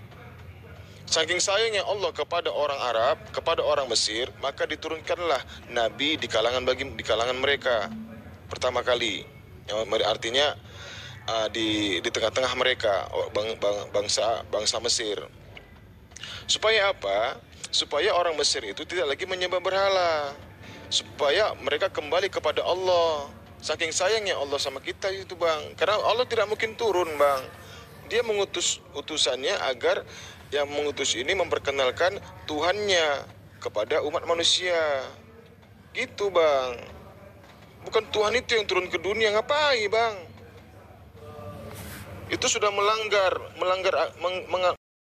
Saking sayangnya Allah kepada orang Arab, kepada orang Mesir, maka diturunkanlah nabi di kalangan mereka pertama kali. Artinya di tengah-tengah mereka, bangsa Mesir. Supaya apa? Supaya orang Mesir itu tidak lagi menyembah berhala, supaya mereka kembali kepada Allah. Saking sayangnya Allah sama kita itu Bang, karena Allah tidak mungkin turun Bang. Dia mengutus utusannya agar yang mengutus ini memperkenalkan Tuhannya kepada umat manusia. Gitu Bang. Bukan Tuhan itu yang turun ke dunia, ngapain Bang? Itu sudah melanggar